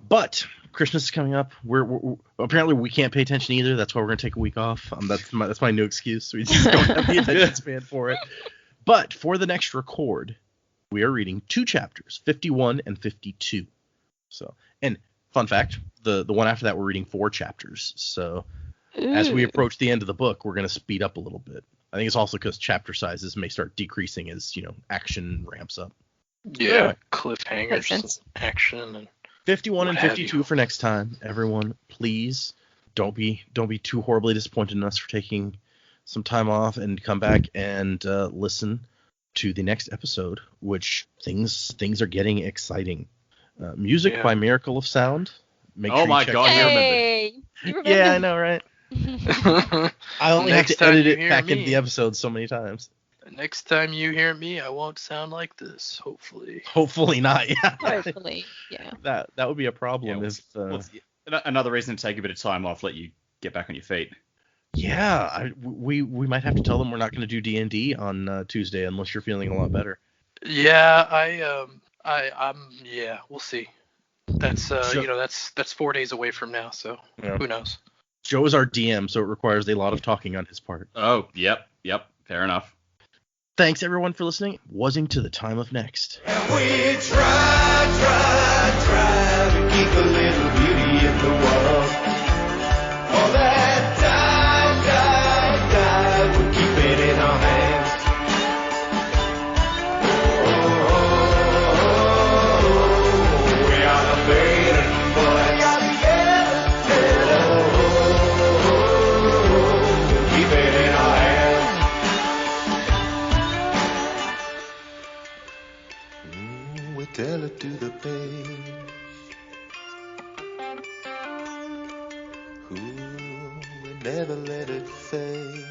But Christmas is coming up. We're apparently we can't pay attention either. That's why we're gonna take a week off. That's my new excuse. We just don't have the attention span for it. But for the next record, we are reading 2 chapters, 51 and 52. So, and fun fact, the one after that we're reading 4 chapters. So, as we approach the end of the book, we're gonna speed up a little bit. I think it's also because chapter sizes may start decreasing as action ramps up. Yeah, Makes cliffhangers, sense. action, and 51 and what have 52 you. for next time. Everyone, please don't be too horribly disappointed in us for taking some time off and come back and listen to the next episode, which things are getting exciting. Music by Miracle of Sound. Make Oh sure my you check God, it you out. Hey, you remember? Yeah, I know, right? I only have Next to time edit you it hear back into me. the episode so many times. Next time you hear me, I won't sound like this, hopefully. Hopefully not. Yeah. Hopefully, yeah. That would be a problem Yeah, if. another reason to take a bit of time off, let you get back on your feet. Yeah, we might have to tell them we're not going to do D&D on Tuesday unless you're feeling a lot better. Yeah, yeah, we'll see. That's Sure. that's 4 days away from now, so Yeah. who knows? Joe is our DM, so it requires a lot of talking on his part. Oh, yep, fair enough. Thanks everyone for listening. Wasing to the time of next. And we try to keep a little beauty in the world. All that die, we keep it in our hands. Oh, we are the maiden boys. Oh, keep it in our hands. We tell it to the page. Ooh, we never let it fade.